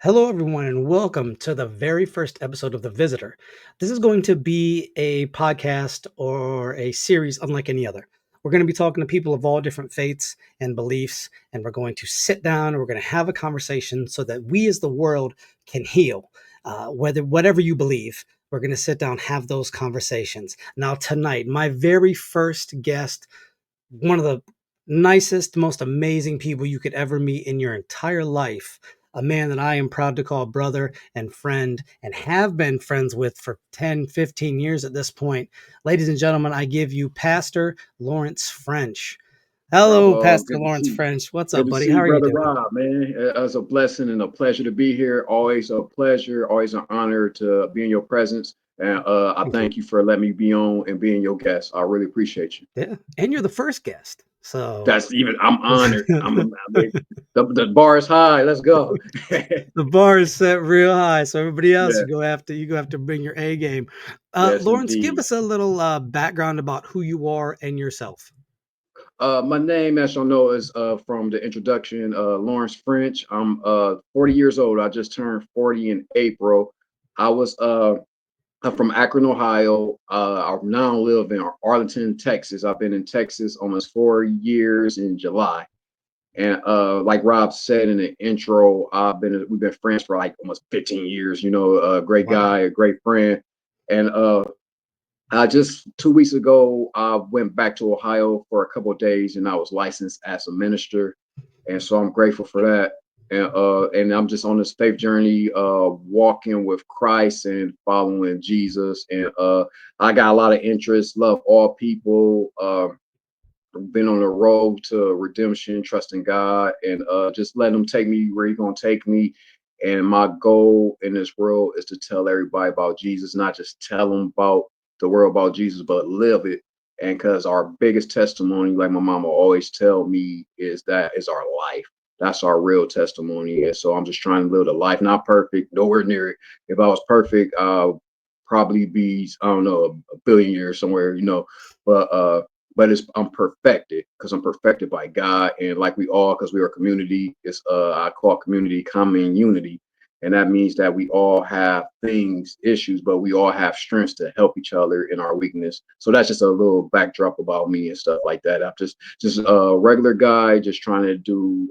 Hello, everyone, and welcome to the very first episode of The Visitor. This is going to be a podcast or a series unlike any other. We're going to be talking to people of all different faiths and beliefs, and we're going to sit down and we're going to have a conversation so that we as the world can heal. Whatever you believe, we're going to sit down, have those conversations. Now, tonight, my very first guest, one of the nicest, most amazing people you could ever meet in your entire life. A man that I am proud to call brother and friend and have been friends with for 10, 15 years at this point. Ladies and gentlemen, I give you Pastor Lawrence French. Hello, Bravo, Pastor good to Lawrence see you. French. What's Good up, to buddy? see How you, are you brother doing? Rob, man. It's a blessing and a pleasure to be here. Always a pleasure, always an honor to be in your presence. And I Thank you. thank you for letting me be on and being your guest. I really appreciate you. Yeah. And you're the first guest. So I'm honored. The bar is high. Let's go. the bar is set real high, so everybody else Yeah, you go have to bring your A game. yes, Lawrence, give indeed. us a little background about who you are and yourself. My name, as y'all know, is from the introduction, Lawrence French. I'm 40 years old. I just turned 40 in April. I was I'm from Akron, Ohio. I now live in Arlington, Texas. I've been in Texas almost 4 years in July. And like Rob said in the intro, we've been friends for like almost 15 years. You know, a great Wow. guy, a great friend. And I just 2 weeks ago, I went back to Ohio for a couple of days, and I was licensed as a minister, and so I'm grateful for that. And I'm just on this faith journey, walking with Christ and following Jesus. And I got a lot of interest, love all people. Been on the road to redemption, trusting God, and just letting Him take me where He's gonna take me. And my goal in this world is to tell everybody about Jesus, not just tell them about the world about Jesus, but live it. And because our biggest testimony, like my mama always tell me, is that is our life. That's our real testimony. And so I'm just trying to live a life, not perfect, nowhere near it. If I was perfect, I'll probably be, I don't know, a billion years somewhere, But but I'm perfected because I'm perfected by God, and like we all, because we are a community. It's I call community common unity, and that means that we all have things, issues, but we all have strengths to help each other in our weakness. So that's just a little backdrop about me and stuff like that. I'm just a regular guy, just trying to do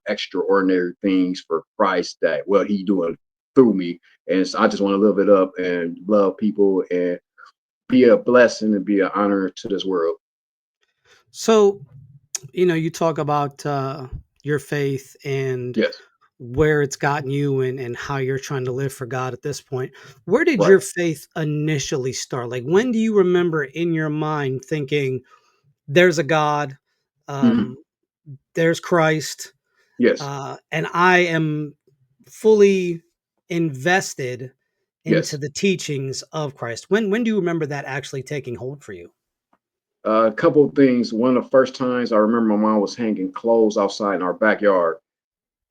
extraordinary things for Christ that what He doing through me, and so I just want to live it up and love people and be a blessing and be an honor to this world. So, you talk about your faith and Yes. where it's gotten you and how you're trying to live for God at this point. Where did Right. your faith initially start? Like, when do you remember in your mind thinking, there's a God, Mhm. um, there's Christ, Yes. and I am fully invested into Yes. the teachings of Christ? When do you remember that actually taking hold for you? A couple of things. One of the first times I remember my mom was hanging clothes outside in our backyard.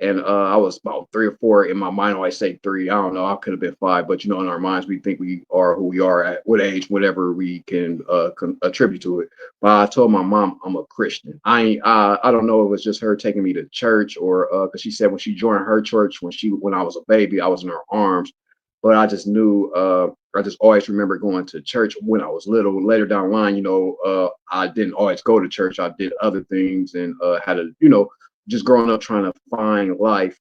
And I was about 3 or 4 in my mind. I always say three. I don't know. I could have been five, but in our minds, we think we are who we are at what age, whatever we can attribute to it. But I told my mom I'm a Christian. I don't know. If it was just her taking me to church, or because she said when she joined her church when I was a baby, I was in her arms. But I just knew. I just always remember going to church when I was little. Later down the line, I didn't always go to church. I did other things and had to, just growing up trying to find life.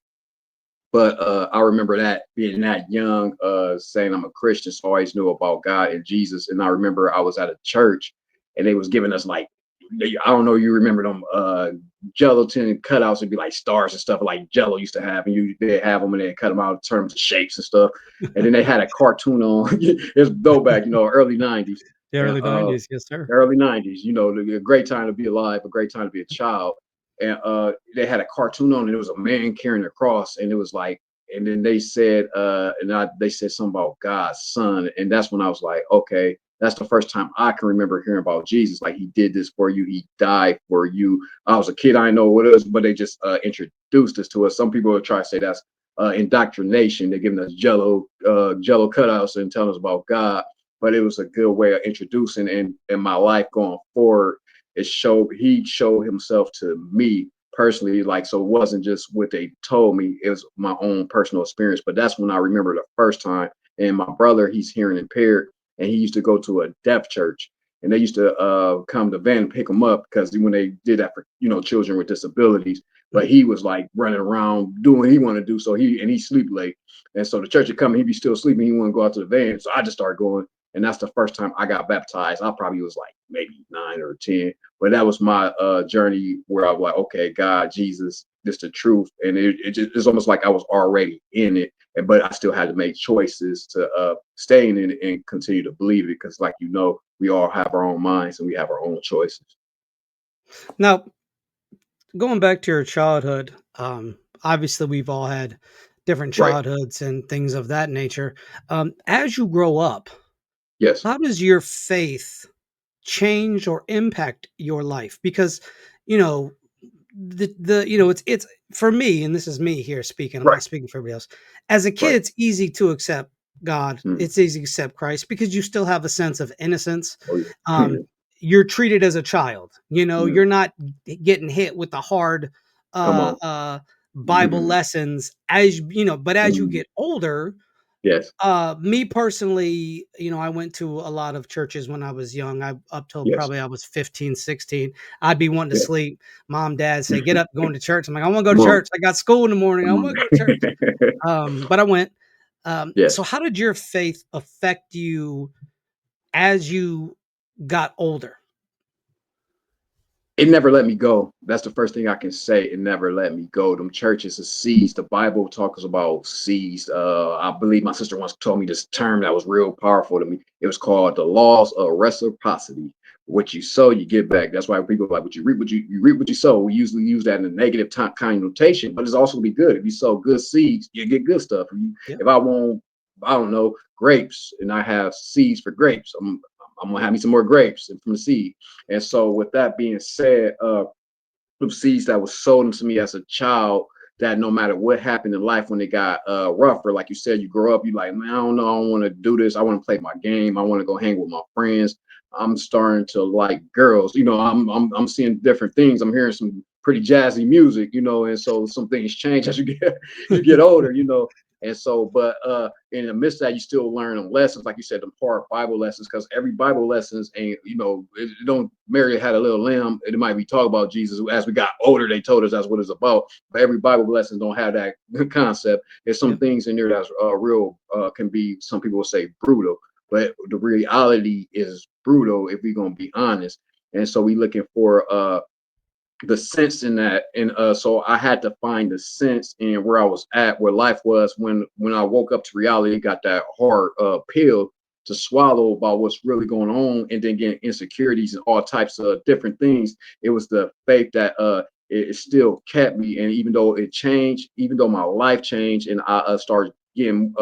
But I remember that being that young, saying I'm a Christian, so I always knew about God and Jesus. And I remember I was at a church and they was giving us like, I don't know, you remember them gelatin cutouts would be like stars and stuff like Jello used to have, and they have them and they cut them out, turn them to shapes and stuff. And then they had a cartoon on. It's throwback, early '90s. The And early 90s, yes, sir. early '90s. A great time to be alive, a great time to be a child. And they had a cartoon on, and it was a man carrying a cross, and it was like, and then they said, they said something about God's son, and that's when I was like, okay, that's the first time I can remember hearing about Jesus. Like He did this for you, He died for you. I was a kid, I didn't know what it was, but they just introduced this to us. Some people would try to say that's indoctrination. They're giving us Jello cutouts and telling us about God, but it was a good way of introducing in my life going forward. He showed himself to me personally, like, so it wasn't just what they told me, it was my own personal experience. But that's when I remember the first time. And my brother, he's hearing impaired, and he used to go to a deaf church, and they used to come to van and pick him up because when they did that for children with disabilities. But Mhm. he was like running around doing what he wanted to do, so he sleep late, and so the church would come, and he'd be still sleeping, he wouldn't go out to the van, so I just started going, and that's the first time I got baptized. I probably was like maybe 9 or 10, but that was my journey where I was like, okay, God, Jesus, this the truth, and it's almost like I was already in it, but I still had to make choices to stay in it and continue to believe it, because, like, we all have our own minds and we have our own choices. Now, going back to your childhood, obviously we've all had different Right. childhoods and things of that nature. As you grow up, Yes. how does your faith change or impact your life? Because, you know, it's for me, and this is me here speaking. I'm Right. not speaking for everybody else. As a kid, Right. it's easy to accept God. Mm. It's easy to accept Christ because you still have a sense of innocence. Oh yeah. Um, you're treated as a child. Mm. You're not getting hit with the hard Come uh, on. uh, Bible lessons as you know. But as you Mm. get older, Yes. me personally, I went to a lot of churches when I was young. I up till Yes. probably I was 15, 16. I'd be wanting to Yes. sleep. Mom, dad say, "Get up, going to church." I'm like, "I want to go to Come on. church. I got school in the morning. I Come want on. to go to church." But I went. So Yes. how did your faith affect you as you got older? It never let me go. That's the first thing I can say. It never let me go. Them churches are seized. The Bible talks about seized. I believe my sister once told me this term that was real powerful to me. It was called the laws of reciprocity. What you sow, you get back. That's why people are like, what you reap, you reap what you sow. We usually use that in a negative connotation, but it's also be good. If you sow good seeds, you get good stuff. Yeah. If I want, I don't know, grapes, and I have seeds for grapes, I'm gonna have me some more grapes from the seed. And so, with that being said, the seeds that was sold to me as a child, that no matter what happened in life when it got rougher, like you said, you grow up, you like, man, I don't know, I don't want to do this. I want to play my game. I want to go hang with my friends. I'm starting to like girls. I'm seeing different things. I'm hearing some pretty jazzy music, and so some things change as you get you get older. And so, but in the midst of that, you still learn them lessons, like you said, the hard Bible lessons, because every Bible lessons ain't, it don't. Mary had a little lamb. It might be talk about Jesus. As we got older, they told us that's what it's about. But every Bible lesson don't have that concept. There's some Yeah. things in there that's real, can be, some people will say brutal, but the reality is brutal if we're gonna be honest. And so we looking for the sense in that, and so I had to find the sense in where I was at, where life was, when I woke up to reality, got that hard pill to swallow about what's really going on, and then getting insecurities and all types of different things. It was the faith that it still kept me, and even though it changed, even though my life changed, and I started getting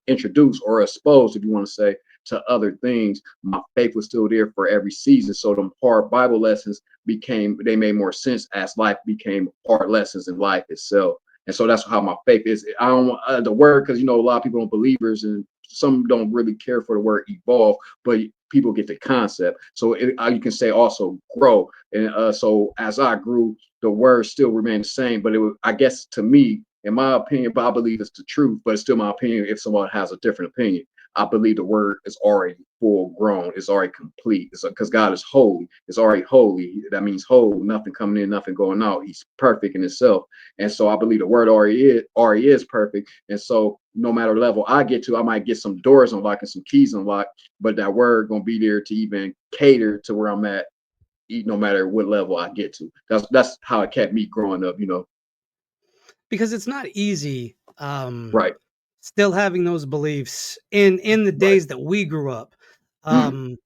introduced or exposed, if you want to say, to other things, my faith was still there for every season. So them hard Bible lessons they made more sense as life became hard lessons in life itself. And so that's how my faith is. I don't want the word, because a lot of people don't believers, and some don't really care for the word evolve, but people get the concept. So you can say also grow. And so as I grew, the word still remained the same, but it was, I guess, to me, in my opinion, but I believe it's the truth, but it's still my opinion. If someone has a different opinion, I believe the word is already full grown. It's already complete. It's because God is holy. It's already holy. That means whole. Nothing coming in, nothing going out. He's perfect in itself. And so I believe the word already is perfect. And so no matter level I get to, I might get some doors unlocked and some keys unlocked, but that word gonna be there to even cater to where I'm at, no matter what level I get to. That's how it kept me growing up. Because it's not easy. Right. Still having those beliefs in the Right. days that we grew up. Mm. Um,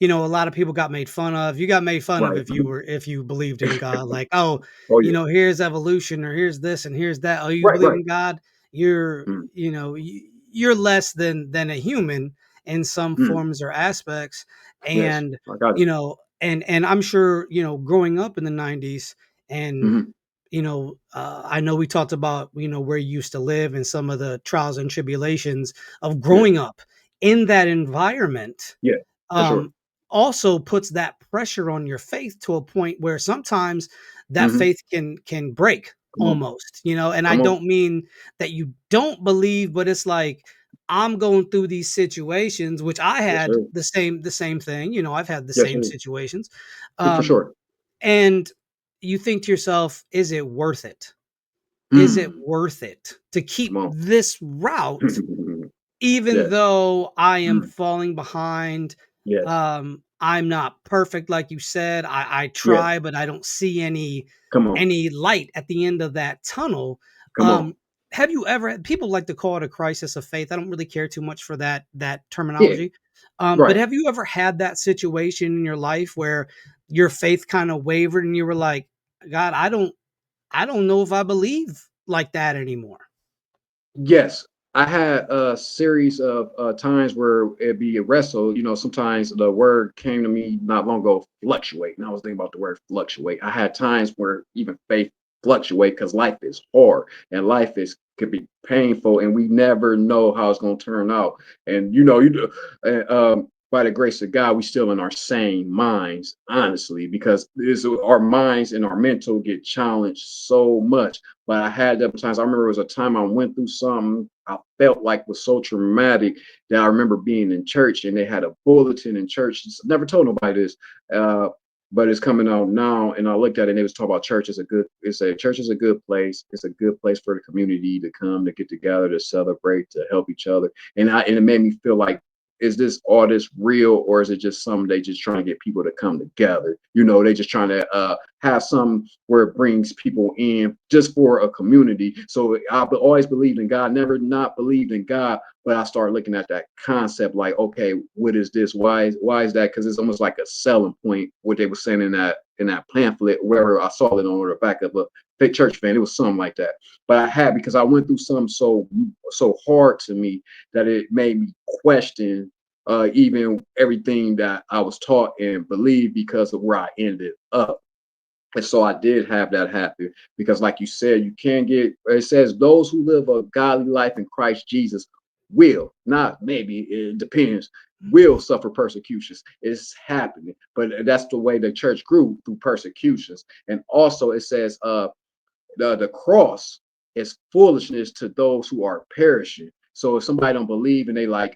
a lot of people got made fun of. You got made fun of Right. if you believed in God. Like, oh, Oh yeah. here's evolution or here's this and here's that. Oh, you Right. believe Right. in God? You're Mm. you're less than a human in some Mm. forms or aspects. Yes. And I got it. and I'm sure growing up in the '90s and Mm-hmm. I know we talked about, where you used to live and some of the trials and tribulations of Yes. growing up in that environment. Yeah. For sure. Um, Also puts that pressure on your faith to a point where sometimes that Hmm. faith can break Come on. almost, you know, and I Come on. don't mean that you don't believe, but it's like I'm going through these situations, which I Yes, had sir. the same thing, you know, I've had the Yes, same sir. situations. For Um, sure. and you think to yourself, is it worth it? Is it Mm. worth it to Come keep on. this route even Yes. though I am Mm. falling behind? Yes. I'm not perfect, like you said. I Yes. try, but I don't see Come on. any light at the end of that tunnel. Come on. Have you ever had people like to call it a crisis of faith? I don't really care too much for that Yeah. terminology. But Right. have you ever had that situation in your life where your faith kind of wavered and you were like, God, I don't know if I believe like that anymore. Yes, I had a series of times where it'd be a wrestle. You know, sometimes the word came to me not long ago, fluctuate. And I was thinking about the word fluctuate. I had times where even faith fluctuate because life is hard and life is could be painful and we never know how it's going to turn out. And you know, by the grace of God, we still in our sane minds, honestly, because our minds and our mental get challenged so much. But I had that times. I remember it was a time I went through something I felt like was so traumatic that I remember being in church and they had a bulletin in church. Never told nobody this, uh, but it's coming out now. And I looked at it and it was talking about church is a good. It's a church is a good place. It's a good place for the community to come to get together to celebrate to help each other. And it made me feel like is this all this real or is it just something they just trying to get people to come together? You know, they just trying to have some where it brings people in just for a community. So I always believed in God, never not believed in God, but I started looking at that concept like, okay, what is this? Why is that? Because it's almost like a selling point. What they were saying in that pamphlet, wherever I saw it on the back of a fake church fan, it was something like that. But I had because I went through something so hard to me that it made me question even everything that I was taught and believed because of where I ended up. And so I did have that happen because, like you said, you can't get, it says, those who live a godly life in Christ Jesus will, not maybe, it depends, will suffer persecutions. It's happening. But that's the way the church grew through persecutions. And also, it says, the cross is foolishness to those who are perishing. So if somebody don't believe and they like,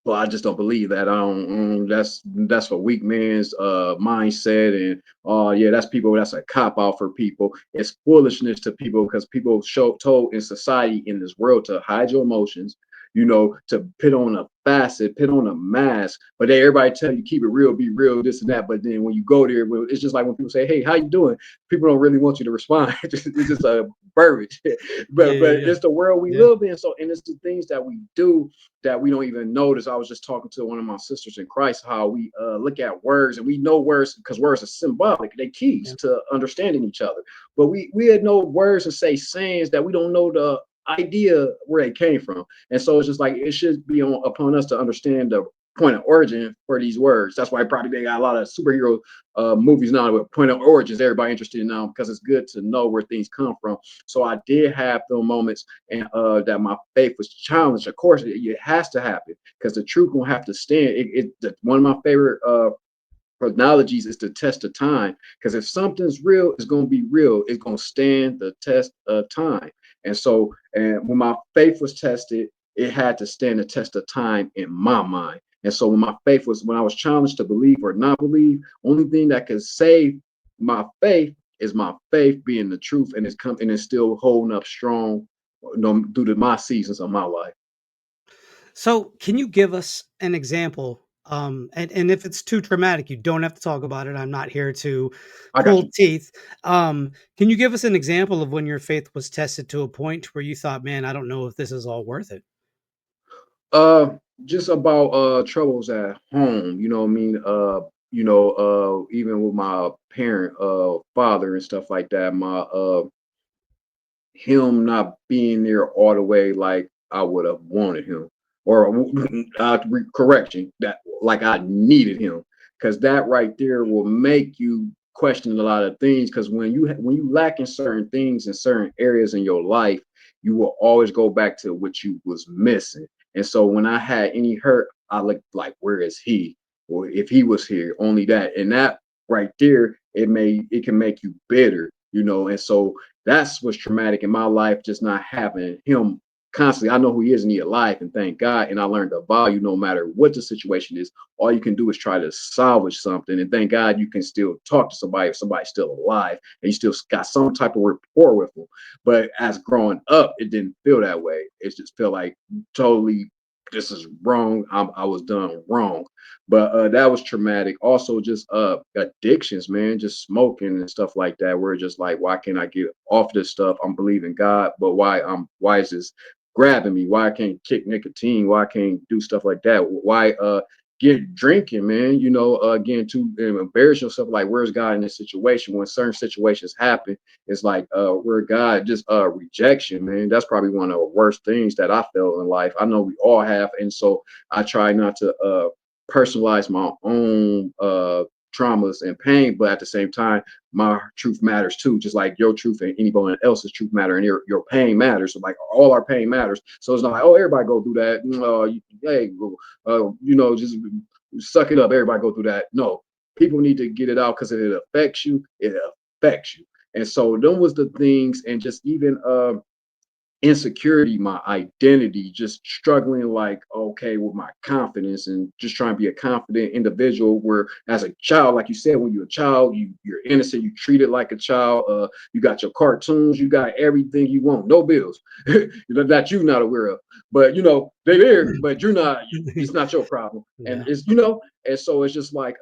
well, I just don't believe that. I don't. That's a weak man's mindset, and yeah, that's people. That's a cop out for people. It's foolishness to people because people told in society in this world to hide your emotions. You know, to put on a facet, put on a mask, but they everybody tell you keep it real, be real, this and that. But then when you go there, well, it's just like when people say, "Hey, how you doing?" People don't really want you to respond. It's just a verbiage, Yeah, but yeah, it's the world we yeah. live in. So, and it's the things that we do that we don't even notice. I was just talking to one of my sisters in Christ how we look at words and we know words because words are symbolic. They keys Yeah. to understanding each other. But we had no words and say sayings that we don't know the idea where they came from. And so it's just like it should be upon us to understand the point of origin for these words. That's why probably they got a lot of superhero movies now with point of origins. Everybody interested in now because it's good to know where things come from. So I did have those moments and that my faith was challenged. Of course, it has to happen because the truth gonna have to stand. One of my favorite analogies is the test of time because if something's real, it's gonna be real. It's gonna stand the test of time. And so, and when my faith was tested, it had to stand the test of time in my mind. And so, when I was challenged to believe or not believe, only thing that could save my faith is my faith being the truth, and it's still holding up strong, due to my seasons of my life. So, can you give us an example? And if it's too traumatic, you don't have to talk about it. I'm not here to I got pull you. teeth. Can you give us an example of when your faith was tested to a point where you thought, "Man, I don't know if this is all worth it"? Uh, just about troubles at home. You know what I mean? Even with my parent, father and stuff like that. My him not being there all the way like I would have wanted him, or correction that like I needed him, because that right there will make you question a lot of things. Because when you lack in certain things in certain areas in your life, you will always go back to what you was missing. And so when I had any hurt, I looked like, where is he? Or if he was here, only that. And that right there it can make you bitter, you know. And so that's what's traumatic in my life, just not having him constantly. I know who he is and he alive, and thank God. And I learned the value no matter what the situation is. All you can do is try to salvage something. And thank God you can still talk to somebody if somebody's still alive and you still got some type of rapport with them. But as growing up, it didn't feel that way. It just felt like totally this is wrong. I was done wrong. But that was traumatic. Also, just addictions, man, just smoking and stuff like that. Where it's just like, why can't I get off this stuff? I'm believing God, but why is this grabbing me? Why I can't kick nicotine? Why I can't do stuff like that? Why get drinking, man? You know, again, to embarrass yourself. Like, where's God in this situation? When certain situations happen, it's like where God just rejection, man. That's probably one of the worst things that I felt in life. I know we all have, and so I try not to personalize my own traumas and pain, but at the same time, my truth matters too, just like your truth and anybody else's truth matter, and your pain matters. So like all our pain matters. So it's not like, oh, everybody go through that. Hey, you know, just suck it up. Everybody go through that. No, people need to get it out because it affects you. It affects you. And so them was the things, and just even insecurity, my identity, just struggling like, okay, with my confidence and just trying to be a confident individual. Where as a child, like you said, when you're a child, you're innocent, you treat it like a child. You got your cartoons, you got everything you want, no bills that you're not aware of, but you know they're there, but you're not. It's not your problem, and Yeah. it's, you know. And so it's just like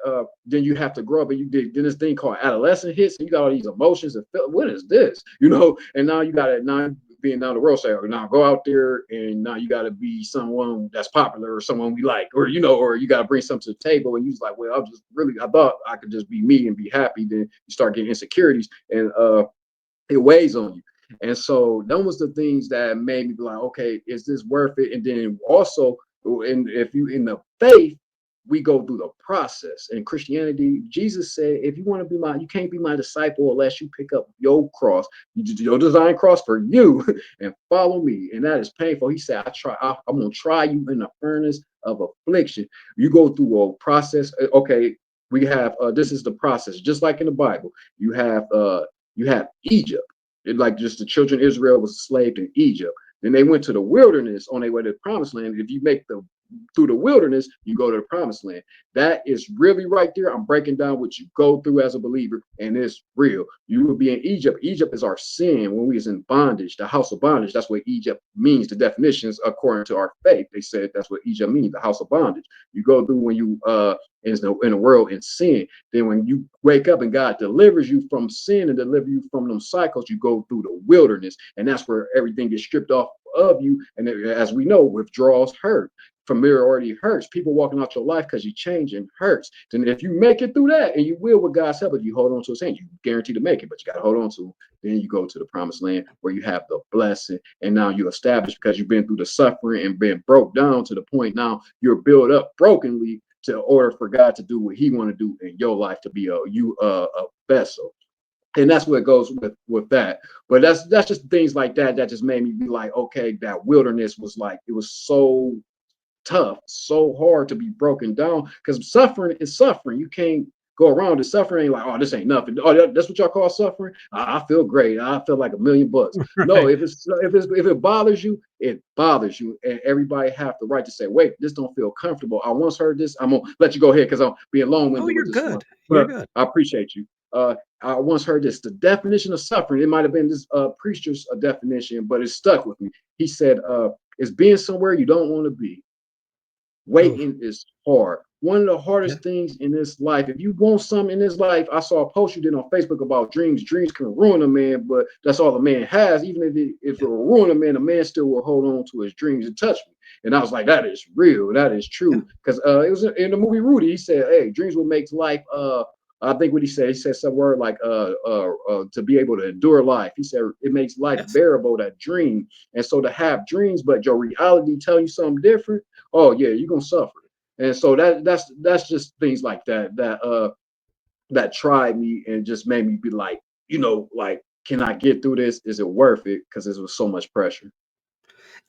then you have to grow up, and you did then this thing called adolescent hits, and you got all these emotions and feel, what is this, you know? And now you got it now being down the road, say, now go out there and now you got to be someone that's popular or someone we like, or, you know, or you got to bring something to the table. And you was like, well, I thought I could just be me and be happy. Then you start getting insecurities, and it weighs on you. And so that was the things that made me be like, okay, is this worth it? And then also, and if you in the faith, we go through the process. In Christianity, Jesus said, if you want to be you can't be my disciple unless you pick up your cross, your design cross for you, and follow me. And that is painful. He said, I'm gonna try you in the furnace of affliction. You go through a process. Okay, we have this is the process, just like in the Bible. You have Egypt. Like just the children of Israel was enslaved in Egypt. Then they went to the wilderness on their way to the promised land. If you make the through the wilderness, you go to the promised land. That is really right there. I'm breaking down what you go through as a believer, and it's real. You will be in Egypt. Egypt is our sin when we was in bondage, the house of bondage. That's what Egypt means. The definitions, according to our faith, they said that's what Egypt means, the house of bondage. You go through when you in the world in sin. Then when you wake up and God delivers you from sin and deliver you from them cycles, you go through the wilderness, and that's where everything gets stripped off of you. And as we know, withdrawals hurt. Familiarity hurts. People walking out your life because you change and hurts. Then if you make it through that, and you will with God's help, if you hold on to his hand, you guarantee to make it, but you got to hold on to him. Then you go to the promised land where you have the blessing, and now you establish because you've been through the suffering and been broke down to the point now you're built up brokenly to order for God to do what he want to do in your life, to be a vessel. And that's what goes with that. But that's just things like that just made me be like, okay, that wilderness was like, it was so tough, so hard to be broken down, because suffering is suffering. You can't go around it. Suffering ain't like, oh, this ain't nothing. Oh, that's what y'all call suffering. I feel great. I feel like $1,000,000. No, Right. if it bothers you, it bothers you, and everybody have the right to say, wait, this don't feel comfortable. I once heard this. I'm gonna let you go ahead because I'm being long Oh, winded you're with this one, good. You're but good. I appreciate you. I once heard this. The definition of suffering. It might have been this preacher's definition, but it stuck with me. He said, "It's being somewhere you don't want to be." Oh, Waiting is hard. One of the yeah. hardest things in this life. If you want something in this life, I saw a post you did on Facebook about dreams. Dreams can ruin a man, but that's all a man has. Even if it Yeah. will ruin a man still will hold on to his dreams and touch me. And I was like, that is real. That is Yeah. true. Because it was in the movie Rudy. He said, hey, dreams will make life I think what he said some word like to be able to endure life. He said it makes life Yes. bearable to dream. And so to have dreams, but your reality tell you something different, oh yeah, you're gonna suffer. And so that's just things like that tried me and just made me be like, like, can I get through this? Is it worth it? Because there was so much pressure.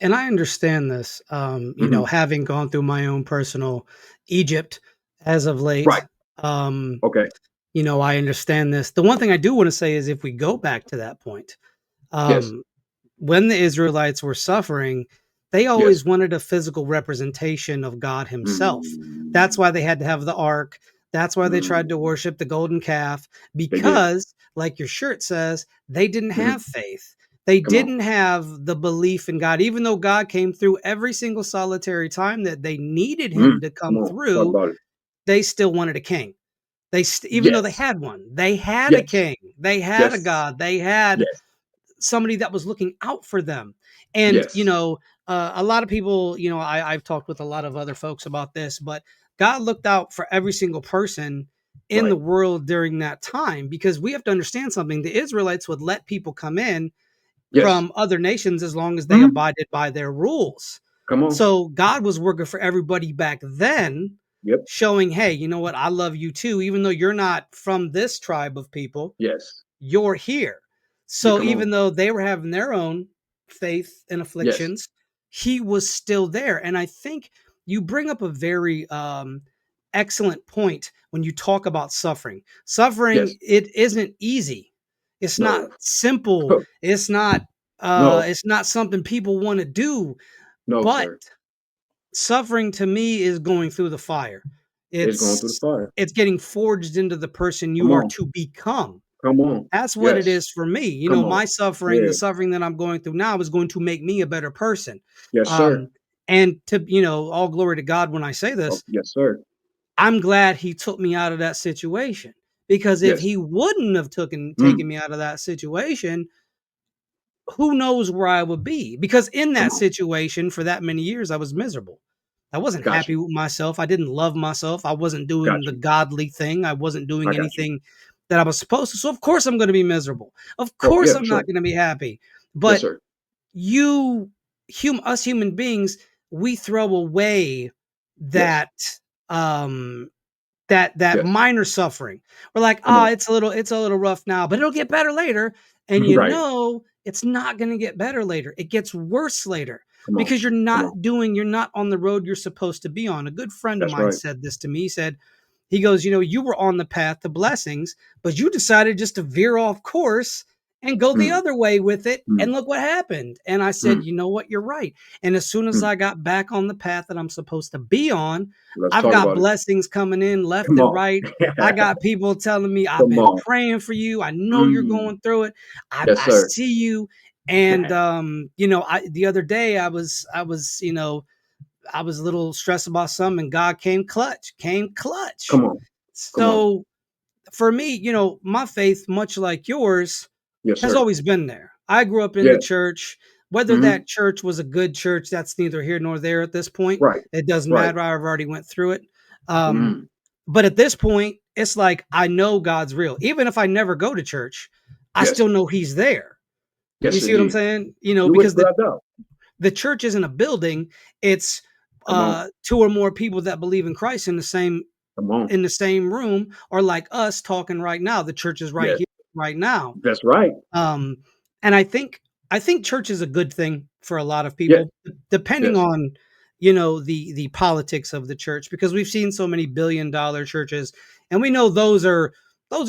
And I understand this, Mhm. having gone through my own personal Egypt as of late. Right. Um, Okay. I understand this. The one thing I do want to say is if we go back to that point, Yes. um, when the Israelites were suffering, they Yes. always wanted a physical representation of God Himself. That's Mm, why they had to have the ark. That's why they tried to mm. worship the golden calf, They did. because, like your shirt says, they didn't Mhm. have faith. They Come on. didn't have the belief in God. Even though God came through every single solitary time that they needed Him to Come come on. Talk through, about it. they still wanted a king. Even though they Yes. had one, they had a Yes. king, they had a Yes. God, they had Yes. somebody that was looking out for them. And, Yes. a lot of people, I've talked with a lot of other folks about this, but God looked out for every single person in the Right. world during that time, because we have to understand something. The Israelites would let people come in Yes. from other nations as long as they Mhm. abided by their rules. Come on. So God was working for everybody back then, Yep. showing, hey, you know what? I love you too. Even though you're not from this tribe of people, Yes. you're here. Yeah, So come on. even though they were having their own faith and Yes. afflictions, he was still there. And I think you bring up a very excellent point when you talk about suffering. Suffering, Yes. it isn't easy. It's not No. simple. No. It's not something people want to do, No, but sir. suffering to me is going through the fire. It's going through the It's fire. it's getting forged into the person Come you are on. to become. Come on. That's what it Yes. is for me. Come on. My suffering, Yeah. the suffering that I'm going through now is going to make me a better person. Yes, sir. Um, and to, all glory to God when I say Oh, this, yes, sir. I'm glad he took me out of that situation, because if Yes. he wouldn't have taken Mm. me out of that situation, who knows where I would be? Because in Come that on. situation for that many years, I was miserable. I wasn't Got happy you. with myself. I didn't love myself. I wasn't doing Got the you. godly thing. I wasn't I doing got you. anything that I was supposed to. So of course I'm going to be miserable. Of Oh, course yeah, I'm not sure. going to be happy. Yes, But sir. you us human beings, we throw away Yes. that um that Yes. minor suffering. We're like, Come on. it's a little rough now, but it'll get better later. And Right. it's not going to get better later. It gets worse later, Come on. because Come on. you're not on the road you're supposed to be on. A good friend of That's mine right. said this to me. He said, he goes, you were on the path to blessings, but you decided just to veer off course and go the Mm. other way with it. Mm. And look what happened. And I said, Mm. you know what? You're right. And as soon as Mm. I got back on the path that I'm supposed to be on, Let's I've talk got about it. blessings coming in left Come and on. right. I got people telling me, I've Come been on. praying for you. I know you're Mm. going through it. Yes, I sir. see you. And the other day I was a little stressed about something, and God came clutch. Come on. Come on. So for me, my faith, much like yours, Yes, has sir. always been there. I grew up in the Yes. church. Whether Hmm. that church was a good church, that's neither here nor there at this point. Right. It doesn't Right. matter. I've already went through it. Um, Mm. but at this point, it's like I know God's real. Even if I never go to church, I Yes. still know He's there. You Yes, see what I'm indeed. saying? You Because wouldn't without doubt. the church isn't a building. It's Come on. two or more people that believe in Christ Come on. in the same room, or like us talking right now. The church is right Yes. here, right now. That's right. Um, and I think church is a good thing for a lot of Yes. people, depending Yes. on the politics of the church, because we've seen so many billion-dollar churches, and we know those are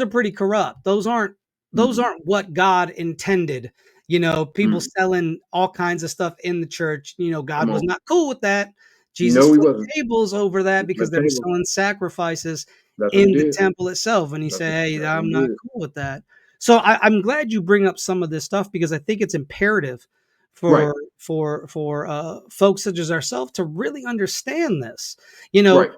pretty corrupt. Those Mm. aren't what God intended. People Mm. selling all kinds of stuff in the church. God Come was on. not cool with that. Jesus No, he flipped wasn't. tables over that He because flipped they were tables. selling sacrifices That's what he in the did. temple itself. And he said, hey, That's what I'm he not did. cool with that. So I'm glad you bring up some of this stuff, because I think it's imperative Right. for folks such as ourselves to really understand this. You know, Right.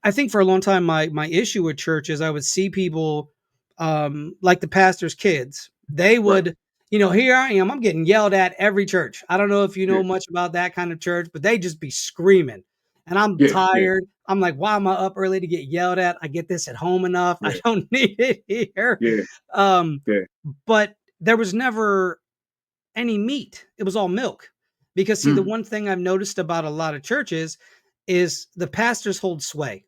I think for a long time my issue with church is I would see people like the pastor's kids. They Right. would, here I am, I'm getting yelled at every church. I don't know if you Yeah. know much about that kind of church, but they just be screaming. And I'm Yeah. Yeah. tired. I'm like, why am I up early to get yelled at? I get this at home enough. I Yeah. don't need it here. Yeah. Um, Yeah. but there was never any meat. It was all milk. Because see, the Mm. one thing I've noticed about a lot of churches is the pastors hold sway.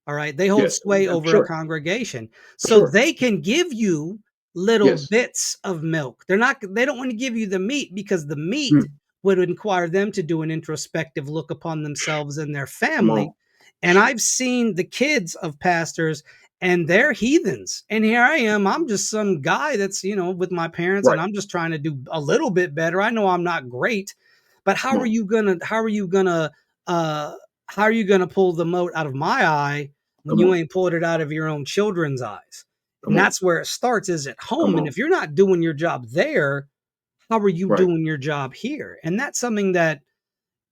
All right. They hold Yes. sway I'm over a sure. congregation. For So sure. they can give you little Yes. bits of milk. They don't want to give you the meat, because the meat Mm. would require them to do an introspective look upon themselves and their Come family. on. And I've seen the kids of pastors, and they're heathens. And here I am. I'm just some guy that's, with my parents, and Right. I'm just trying to do a little bit better. I know I'm not great, but Come on. uh how are you gonna pull the mote out of my eye when Come you on. ain't pulled it out of your own children's eyes? And Come on. that's where it starts, is at Come home. And on. if you're not doing your job there, how are you Right. doing your job here? And that's something that,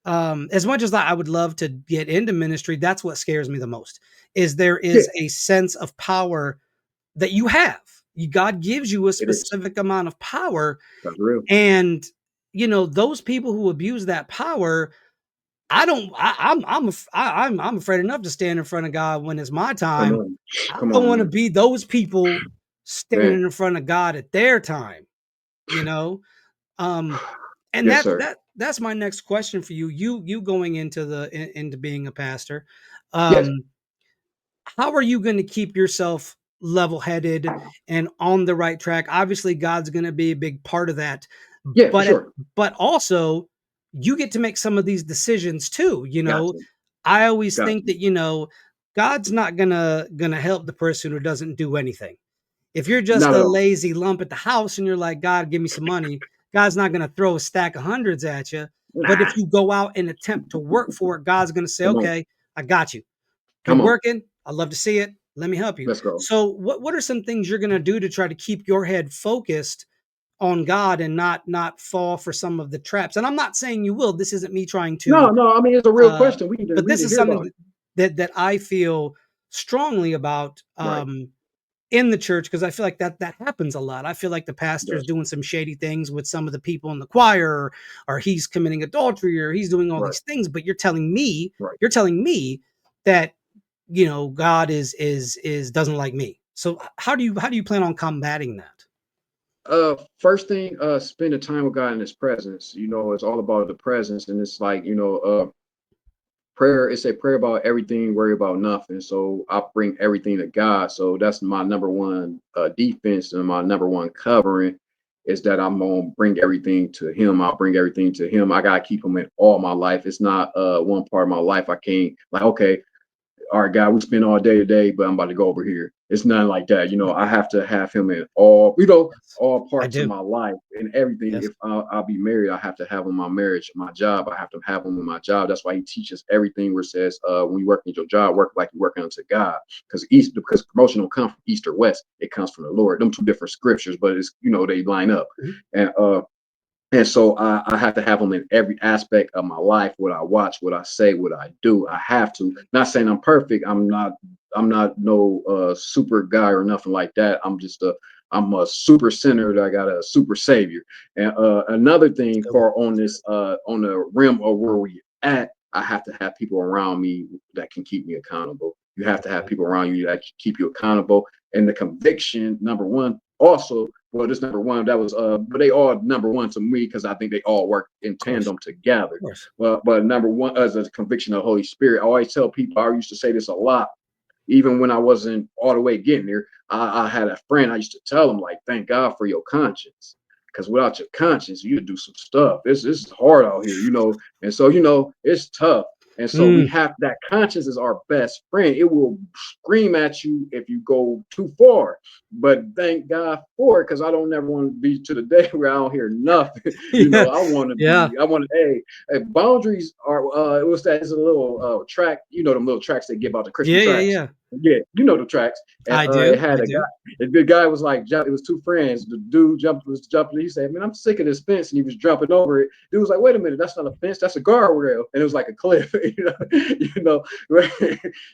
as much as I would love to get into ministry, that's what scares me the most. Is there Yeah, is a sense of power that you have. God gives you a it is. specific amount of power, That's real. and those people who abuse that power, I don't. I'm afraid enough to stand in front of God when it's my Come time. on. I Come don't on, want to man. be those people Man. standing in front of God at their time. You know, um, and Yes, that sir. that that's my next question for you. You going into into being a pastor. Yes. Um, how are you going to keep yourself level headed and on the right track? Obviously, God's going to be a big part of that, Yeah, for but sure. but also you get to make some of these decisions too. Gotcha. I always think Gotcha. that God's not gonna help the person who doesn't do anything. If you're just Not at a all. lazy lump at the house and you're like, God, give me some money, God's not gonna throw a stack of hundreds at you. But if Nah. you go out and attempt to work for it, God's gonna say, Come on. okay, I got you. You're Come on. working. I love to see it. Let me help you. Let's go. So, what are some things you're going to do to try to keep your head focused on God and not fall for some of the traps? And I'm not saying you will. This isn't me trying No, to, no. I mean, it's a real uh, question. but We need this to is hear about something it. that I feel strongly about, Right. in the church, because I feel like that happens a lot. I feel like the pastor's Yes. doing some shady things with some of the people in the choir, or he's committing adultery, or he's doing all Right. these things. But Right. you're telling me that God is doesn't like me. So how do you plan on combating that? First thing, spend the time with God in His presence. It's all about the presence, and it's like, prayer. It's a prayer about everything, worry about nothing. So I bring everything to God. So that's my number one defense, and my number one covering is that I'm gonna bring everything to Him. I'll bring everything to Him. I gotta keep Him in all my life. It's not one part of my life I can't, like, okay, all right, God, we spend all day today, but I'm about to go over here. It's nothing like that. I have to have him in Yes, all I parts of do. my life and everything. Yes, If I'll be married, I have to have him in my marriage, my job. I have to have him in my job. That's why he teaches everything where it says, when you work in your job, work like you're working unto God. Because promotion don't come from east or west. It comes from the Lord. Them two different scriptures, but they line up. mhm, And so I have to have them in every aspect of my life. What I watch, what I say, what I do. I have to. Not saying I'm perfect. I'm not. I'm not no super guy or nothing like that. I'm a super sinner that got a super savior. And another that's thing a good one. for on this on the rim of where we at, I have to have people around me that can keep me accountable. You have to have Yeah, people around you that can keep you accountable. And the conviction, number one, also, well, this number one, that was but they all number one to me because I think they all work in of course, tandem together. of course. But number one, as a conviction of the Holy Spirit, I always tell people, I used to say this a lot, even when I wasn't all the way getting there. I had a friend, I used to tell him, like, thank God for your conscience. Because without your conscience, you do some stuff. This is hard out here. And so, it's tough. And so we Mm, have that conscience is our best friend. It will scream at you if you go too far. But thank God for it, because I don't never want to be to the day where I don't hear nothing. yeah, yeah, I want to, boundaries are, it was that, it's a little track, them little tracks they give out, the Christian yeah, yeah, tracks. yeah. Yeah, the tracks. And I it do, had I a guy, do. the guy was like, it was two friends. The dude was jumping. He said, man, I'm sick of this fence. And he was jumping over it. Dude was like, wait a minute, that's not a fence, that's a guardrail. And it was like a cliff.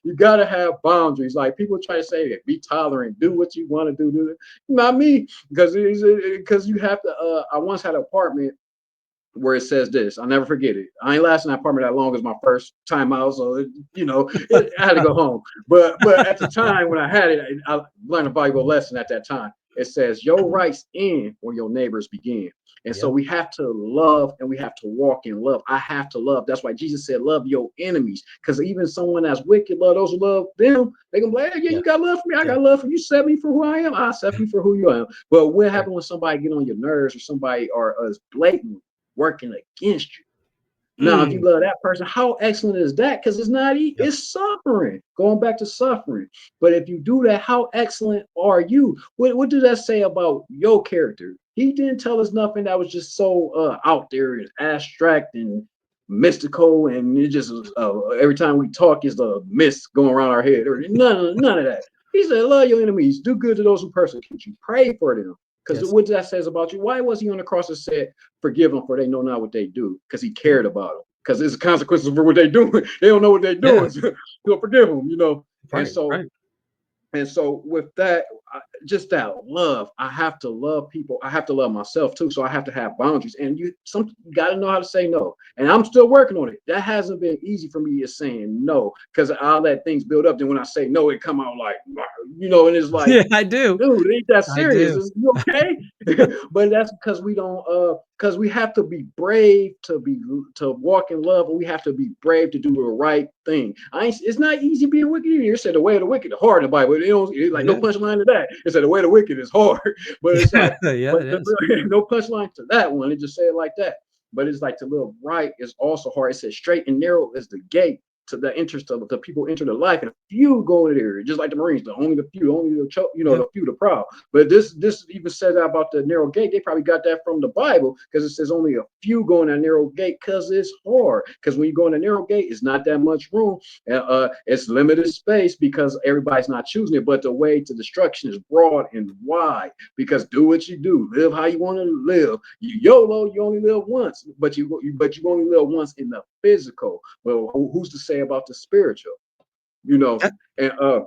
You gotta have boundaries. Like, people try to say, be tolerant, do what you want to do. Not me, because you have to. I once had an apartment where it says this. I'll never forget it. I ain't lasting in that apartment that long as my first time out, so I had to go home. But at the time when I had it, I learned a valuable lesson at that time. It says your rights end when your neighbors begin. And so Yep, we have to love and we have to walk in love. I have to love. That's why Jesus said, love your enemies. Because even someone that's wicked, love those who love them. They can be like, hey, yeah, yeah, you got love for me. I yeah, got love for you. Set me for who I am. I set you for who you are. But what right. happens when somebody get on your nerves, or somebody is blatant working against you? Now, if you Mm. love that person, how excellent is that? Because it's not, Yep. it's suffering, going back to suffering. But if you do that, how excellent are you? What does that say about your character? He didn't tell us nothing that was just so out there and abstract and mystical. And it just, every time we talk, is the mist going around our head. Or none of that. He said, love your enemies, do good to those who persecute you, pray for them. Because Yes. what that says about you, why was he on the cross and said, forgive them for they know not what they do? Because he cared about them. Because there's consequences for what they do. They don't know what they're Yeah. doing. So he'll forgive them, you know. And Right. so Right. and so with that, just that love, I have to love people. I have to love myself too. So I have to have boundaries. And you got to know how to say no. And I'm still working on it. That hasn't been easy for me, is saying no, because I let things build up. Then when I say no, it come out like, and it's like, Yeah, I do. dude, it ain't that I serious. do. Is you okay? But that's because we don't because we have to be brave to walk in love, and we have to be brave to do the right thing. It's not easy being wicked either. It said the way of the wicked is hard in the Bible. It's like It no is. punchline to that. It said the way of the wicked is hard. But it's like, Yeah, but it is. no punchline to that one. It just said it like that. But it's like to live right is also hard. It says straight and narrow is the gate to the interest of the people enter the life, and few go in there, just like the Marines, only the few, only Yep. the few, the proud. But this even says that about the narrow gate. They probably got that from the Bible, because it says only a few go in that narrow gate, because it's hard. Because when you go in the narrow gate, it's not that much room. It's limited space because everybody's not choosing it. But the way to destruction is broad and wide, because do what you do, live how you want to live. You YOLO, you only live once, but you only live once in the physical. Well, who's to say about the spiritual? You know, Yep. and uh,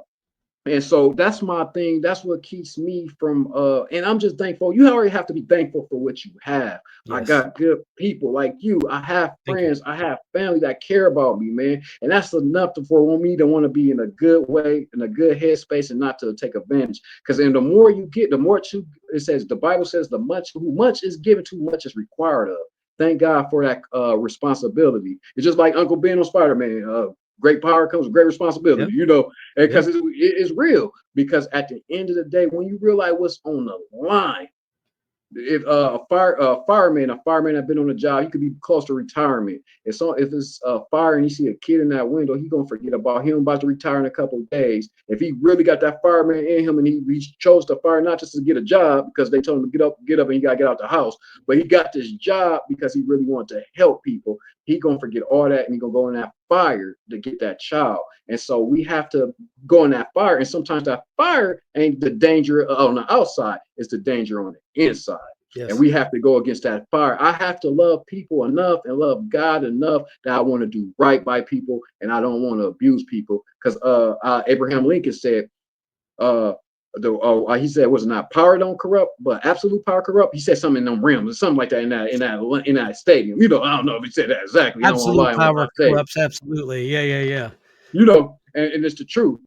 and so that's my thing. That's what keeps me from and I'm just thankful. You already have to be thankful for what you have. I Yes. got good people like you. I have Thank you. friends, I have family that care about me, man. And that's enough for me to want to be in a good way, in a good headspace, and not to take advantage. Because then the more you get, the more it says, the Bible says, the much is given, too much is required of. Thank God for that responsibility. It's just like Uncle Ben on Spider-Man. Great power comes with great Yep. responsibility, Yep. because it's real. Because at the end of the day, when you realize what's on the line, if a fireman have been on a job, he could be close to retirement. If it's a fire and you see a kid in that window, he gonna forget about him about to retire in a couple of days. If he really got that fireman in him, and he chose to fire not just to get a job because they told him to get up and he gotta get out the house, but he got this job because he really wanted to help people. He gonna forget all that, and he gonna go in that fire to get that child. And so we have to go in that fire. And sometimes that fire ain't the danger on the outside, it's the danger on the inside. And Yes. we have to go against that fire. I have to love people enough and love God enough that I want to do right by people, and I don't want to abuse people. Because Abraham Lincoln said, he said, was it not power don't corrupt, but absolute power corrupt? He said something in them realms, something like that in that stadium. I don't know if he said that exactly. I don't want to Absolute lie on what power I say. corrupts absolutely. Yeah, yeah, yeah. And it's the truth.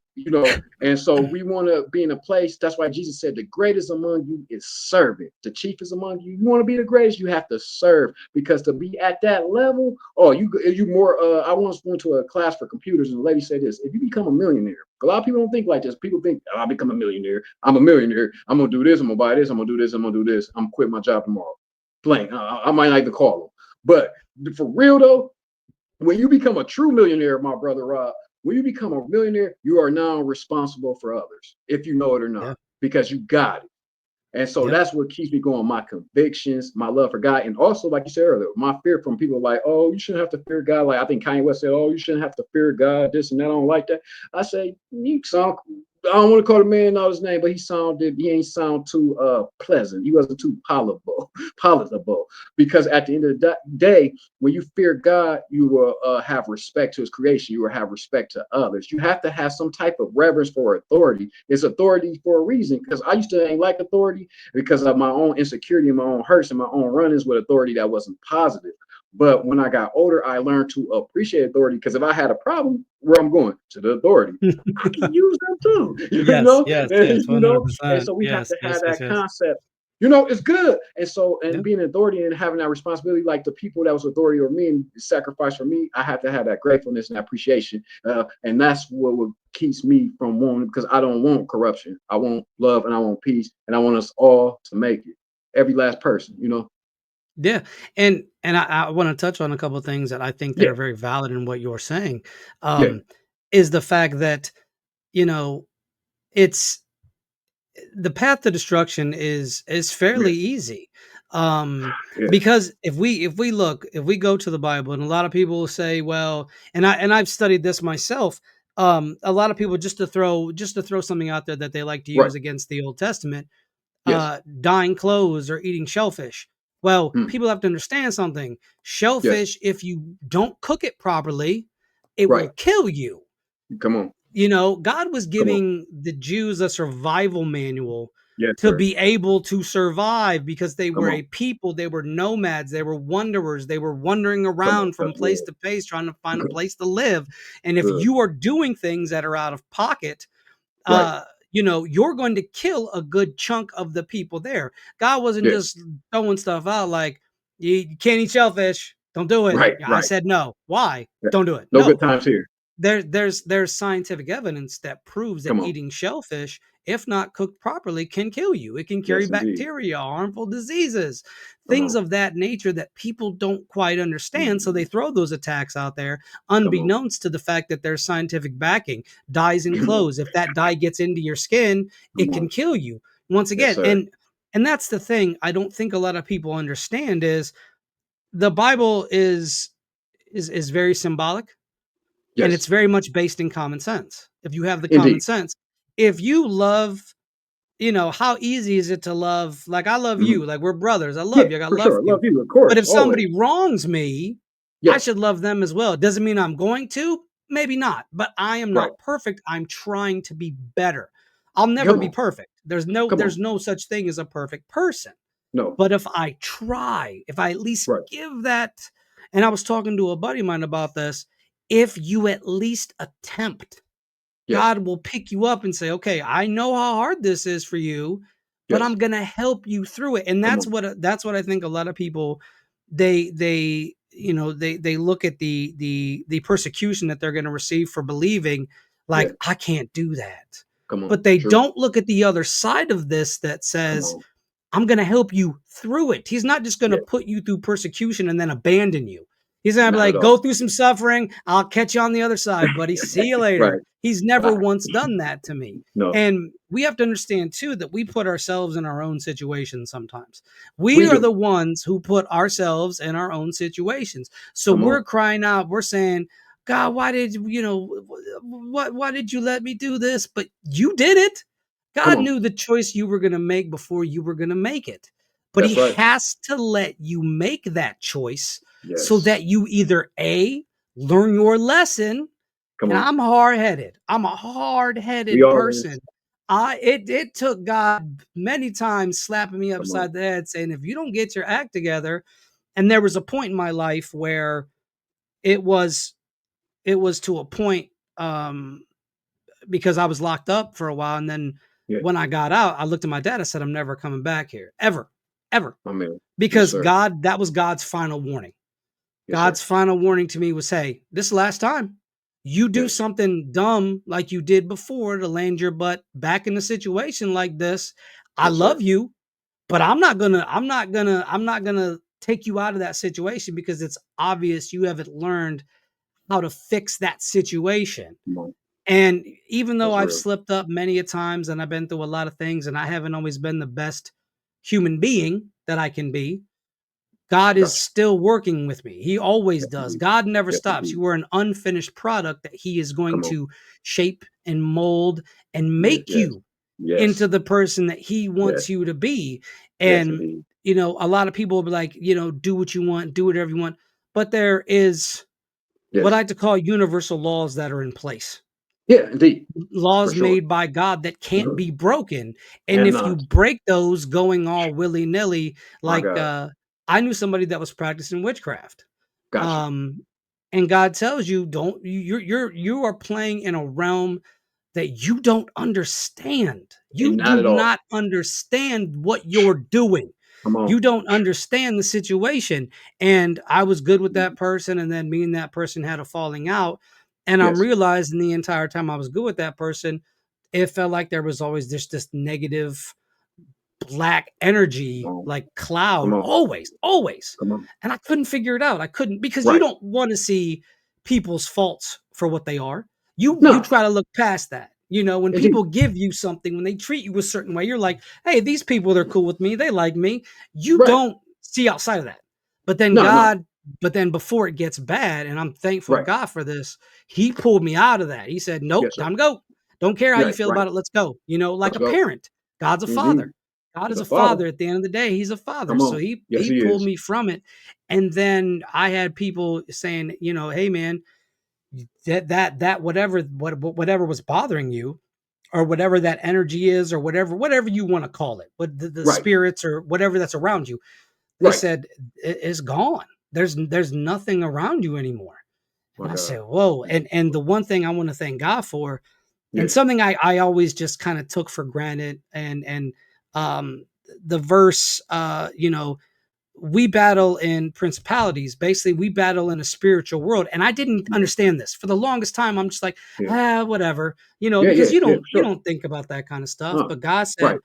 And so we want to be in a place. That's why Jesus said the greatest among you is servant. The chiefest among you. You want to be the greatest, you have to serve, because to be at that level, you more. I once went to a class for computers, and the lady said this: if you become a millionaire, a lot of people don't think like this. People think, I'll become a millionaire. I'm a millionaire. I'm gonna do this. I'm gonna buy this. I'm gonna do this. I'm gonna do this. I'm gonna quit my job tomorrow. Blank. I might not even call them. But for real though, when you become a true millionaire, my brother Rob, when you become a millionaire, you are now responsible for others, if you know it or not, Yeah. because you got it. And so Yep. that's what keeps me going. My convictions, my love for God, and also, like you said earlier, my fear from people like, oh, you shouldn't have to fear God. Like I think Kanye West said, oh, you shouldn't have to fear God, this and that. I don't like that. I say, you sound. I don't want to call the man out his name, but he ain't sound too pleasant. He wasn't too palatable. Because at the end of the day, when you fear God, you will have respect to his creation. You will have respect to others. You have to have some type of reverence for authority. It's authority for a reason. Because I used to ain't like authority because of my own insecurity and my own hurts and my own run-ins with authority that wasn't positive. But when I got older, I learned to appreciate authority, because if I had a problem, where I'm going to the authority, I can use them too, Yes, yes, yes, and 100%. so we have Yes, to yes, have yes, that yes. concept. It's good. And so, and Yep. being an authority and having that responsibility, like the people that was authority over me and sacrifice for me, I have to have that gratefulness and appreciation. And that's what keeps me from wanting, because I don't want corruption. I want love and I want peace, and I want us all to make it. Every last person. Yeah, and I want to touch on a couple of things that I think that Yeah, are very valid in what you're saying. yeah, Um, is the fact that you know it's the path to destruction is yeah, fairly easy. Um, yeah, because if we go to the Bible, and a lot of people will say, well, I've studied this myself. A lot of people just to throw something out there that they like to right. use against the Old Testament, Yes. dyeing clothes or eating shellfish. Well, Mm, people have to understand something. yes. Shellfish, if you don't cook it properly, it Right. will kill you. Come on. God was Come on. giving the Jews a survival manual Yes, to sir. be able to survive because they Come were on. a people, they were nomads, they were wanderers, they were wandering Come on. around from That's place good. to place trying to find a place to live. And if Good. you are doing things that are out of pocket, Right. uh, you're going to kill a good chunk of the people there. God wasn't Yes. just throwing stuff out like you can't eat shellfish. Don't do it. Right. Yeah, I Right. said no. Why? Yeah. Don't do it. No good No, times here. there's scientific evidence that proves that Come on. eating shellfish, if not cooked properly, can kill you. It can carry Yes, indeed. bacteria, harmful diseases, Come things on. of that nature that people don't quite understand. So they Mm, throw those attacks out there, come on. unbeknownst to the fact that there's scientific backing. Dyes in Come on. clothes. If that dye gets into your skin, Come it can on. kill you. Once Yes, again, sir. and that's the thing I don't think a lot of people understand is the Bible is very symbolic, and it's Yes, very much based in common sense. If you have the common indeed. sense, if you love, how easy is it to love? Like I love Mhm. you, like we're brothers. I Yeah, love you, like, I for love sure. you. Love you, of But course, if always. somebody wrongs me, I Yes. should love them as well. It doesn't mean I'm going to, maybe not, but I am Right. not perfect. I'm trying to be better. I'll never Come be on. perfect. Come There's on. no such thing as a perfect person. No. But if I try, if I at least Right. give that, and I was talking to a buddy of mine about this, if you at least attempt, Yes. God will pick you up and say, "Okay, I know how hard this is for you, but Yes. I'm gonna help you through it." And Come on. that's what I think a lot of people they look at the persecution that they're gonna receive for believing like, Yeah. "I can't do that." Come on. But they True. don't look at the other side of this that Come says, on. I'm going to help you through it. He's not just going to Yeah. put you through persecution and then abandon you. He's going to be Not at like, all. go through some suffering. I'll catch you on the other side, buddy. See you later. Right. He's never Ah, once done that to me. no. And we have to understand too that we put ourselves in our own situations sometimes. We We are do. the ones who put ourselves in our own situations. So Come we're on. crying out, we're saying, God, why did why did you let me do this? But you did it. Come God on. knew the choice you were going to make before you were going to make it. But he That's right. has to let you make that choice so Yes. that you either A, learn your lesson, Come and on. I'm hard-headed. I'm a We hard-headed all person. is. It took God many times slapping me Come on. upside the head saying, if you don't get your act together, and there was a point in my life where it was it was to a point because I was locked up for a while. And then Yeah. when I got out, I looked at my dad. I said, I'm never coming back here, ever, ever. My man. Yes, Because sir. that was God's final warning. Yes, God's sir. final warning to me was, hey, this is the last time you do Yes. something dumb like you did before to land your butt back in a situation like this. I Yes, love sir. you, but I'm not gonna take you out of that situation because it's obvious you haven't learned how to fix that situation. Come on. And even though That's I've real. slipped up many a times and I've been through a lot of things and I haven't always been the best human being that I can be, God is Gotcha. still working with me. He always Yes, does. indeed. God never Yes, stops. indeed. You are an unfinished product that He is going Come on. to shape and mold and Yes, make yes. you into Yes. the person that He Yes. wants you to be. Yes, And, indeed. a lot of people will be like, do what you want, do whatever you want. But there is what I Yes. like to call universal laws that are in place, Yeah, indeed. For laws sure. made by God that can't Mhm. be broken. And And if you not. break those going all willy-nilly, My like God. I knew somebody that was practicing witchcraft. Gotcha. Um and God tells you don't you are playing in a realm that you don't understand. You And not do at all. not understand what you're doing. Come on. You don't understand the situation. And I was good with that Mhm. person, and then me and that person had a falling out. And I'm Yes. realizing the entire time I was good with that person, it felt like there was always this negative black energy, come on, like cloud, come on, always. come on. And I couldn't figure it out. I couldn't, because you Right. don't want to see people's faults for what they are. You No, try to look past that. When indeed. people give you something, when they treat you a certain way, you're like, hey, these people, they're cool with me. They like me. You Right. don't see outside of that. But then No, no. before it gets bad, and I'm thankful to Right. God for this, he pulled me out of that. He said, nope, Yes, sir. time to go. Don't care how you Right. feel Right. about it. Let's go. Like Let's a go. parent. God's a Indeed. father. God He's is a a father. father. At the end of the day, he's a father. Come So on. Yes, he he pulled is. me from it. And then I had people saying, hey man, that whatever was bothering you, or whatever that energy is, or whatever you want to call it, but the Right. spirits or whatever that's around you, they Right. said it's gone. There's nothing around you anymore. My And I God. said, whoa. And the one thing I want to thank God for, and Yeah. something I always just kind of took for granted, and um the verse, we battle in principalities. Basically, we battle in a spiritual world. And I didn't Mhm. understand this. For the longest time, I'm just like, Yeah. whatever, Yeah. because Yeah. Yeah. you Sure. don't think about that kind of stuff. But God Right.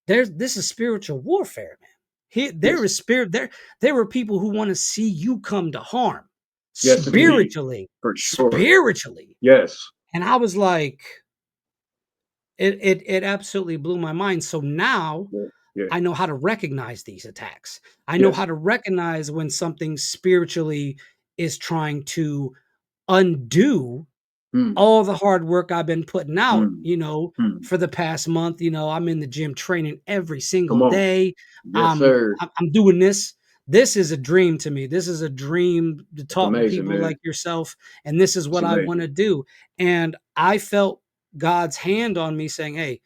said, this is spiritual warfare, man. There Yes. is spirit there were people who want to see you come to harm Yes, indeed. spiritually, For sure. spiritually. Yes. And I was like, it absolutely blew my mind. So now Yeah. Yeah. I know how to recognize these attacks. I know how Yes. to recognize when something spiritually is trying to undo Mm. all the hard work I've been putting out, Mm. Mm. for the past month. I'm in the gym training every single Come on. day. Yes, sir. I'm doing this. This is a dream to me. This is a dream to It's talk to amazing, people man. like yourself. And this is It's what I want amazing. to do. And I felt God's hand on me saying, hey,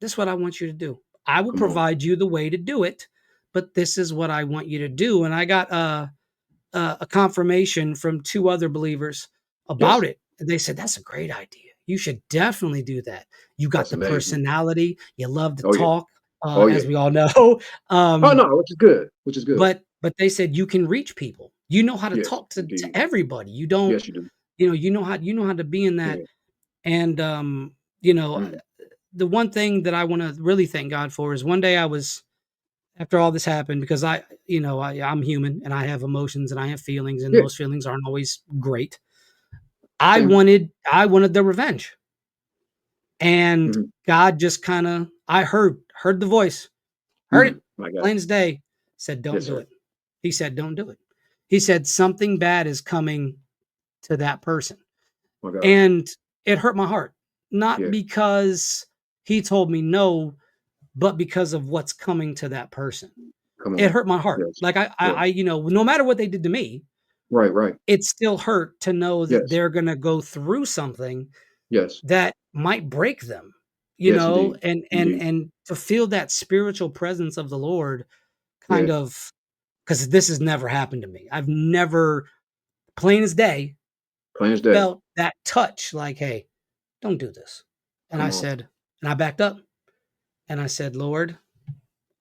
this is what I want you to do. I will Come on. provide you the way to do it, but this is what I want you to do. And I got a confirmation from two other believers about Yes. it. And they said, that's a great idea. You should definitely do that. You got That's the amazing. personality. You love to Oh yeah. talk, Oh as yeah. we all know. Oh Um, no, which is good. Which is good. but they said you can reach people. You know how to Yes, talk to indeed. everybody. You don't, Yes, you do. you know how to be in that. Yeah. And you know, Mm. the one thing that I want to really thank God for is one day I was, after all this happened, because I'm human and I have emotions and I have feelings, and Yeah. those feelings aren't always great. Same. I wanted the revenge. And Mhm. God just kind of, I heard the voice, heard it Mm. My God. plain as day, said, don't Yes, do sir. it. He said, don't do it. He said, something bad is coming to that person. My God. And it hurt my heart, not Yeah. because he told me no, but because of what's coming to that person. Come It on. hurt my heart. Yes. Like Yes. no matter what they did to me, Right. Right. it still hurt to know that Yes. they're gonna go through something Yes. that might break them, Yes, indeed. and Indeed. to feel that spiritual presence of the Lord, kind Yeah. of, because this has never happened to me. I've never, plain as day, Plain as day. felt that touch like, "Hey, don't do this." And Come on. I backed up and I said, "Lord,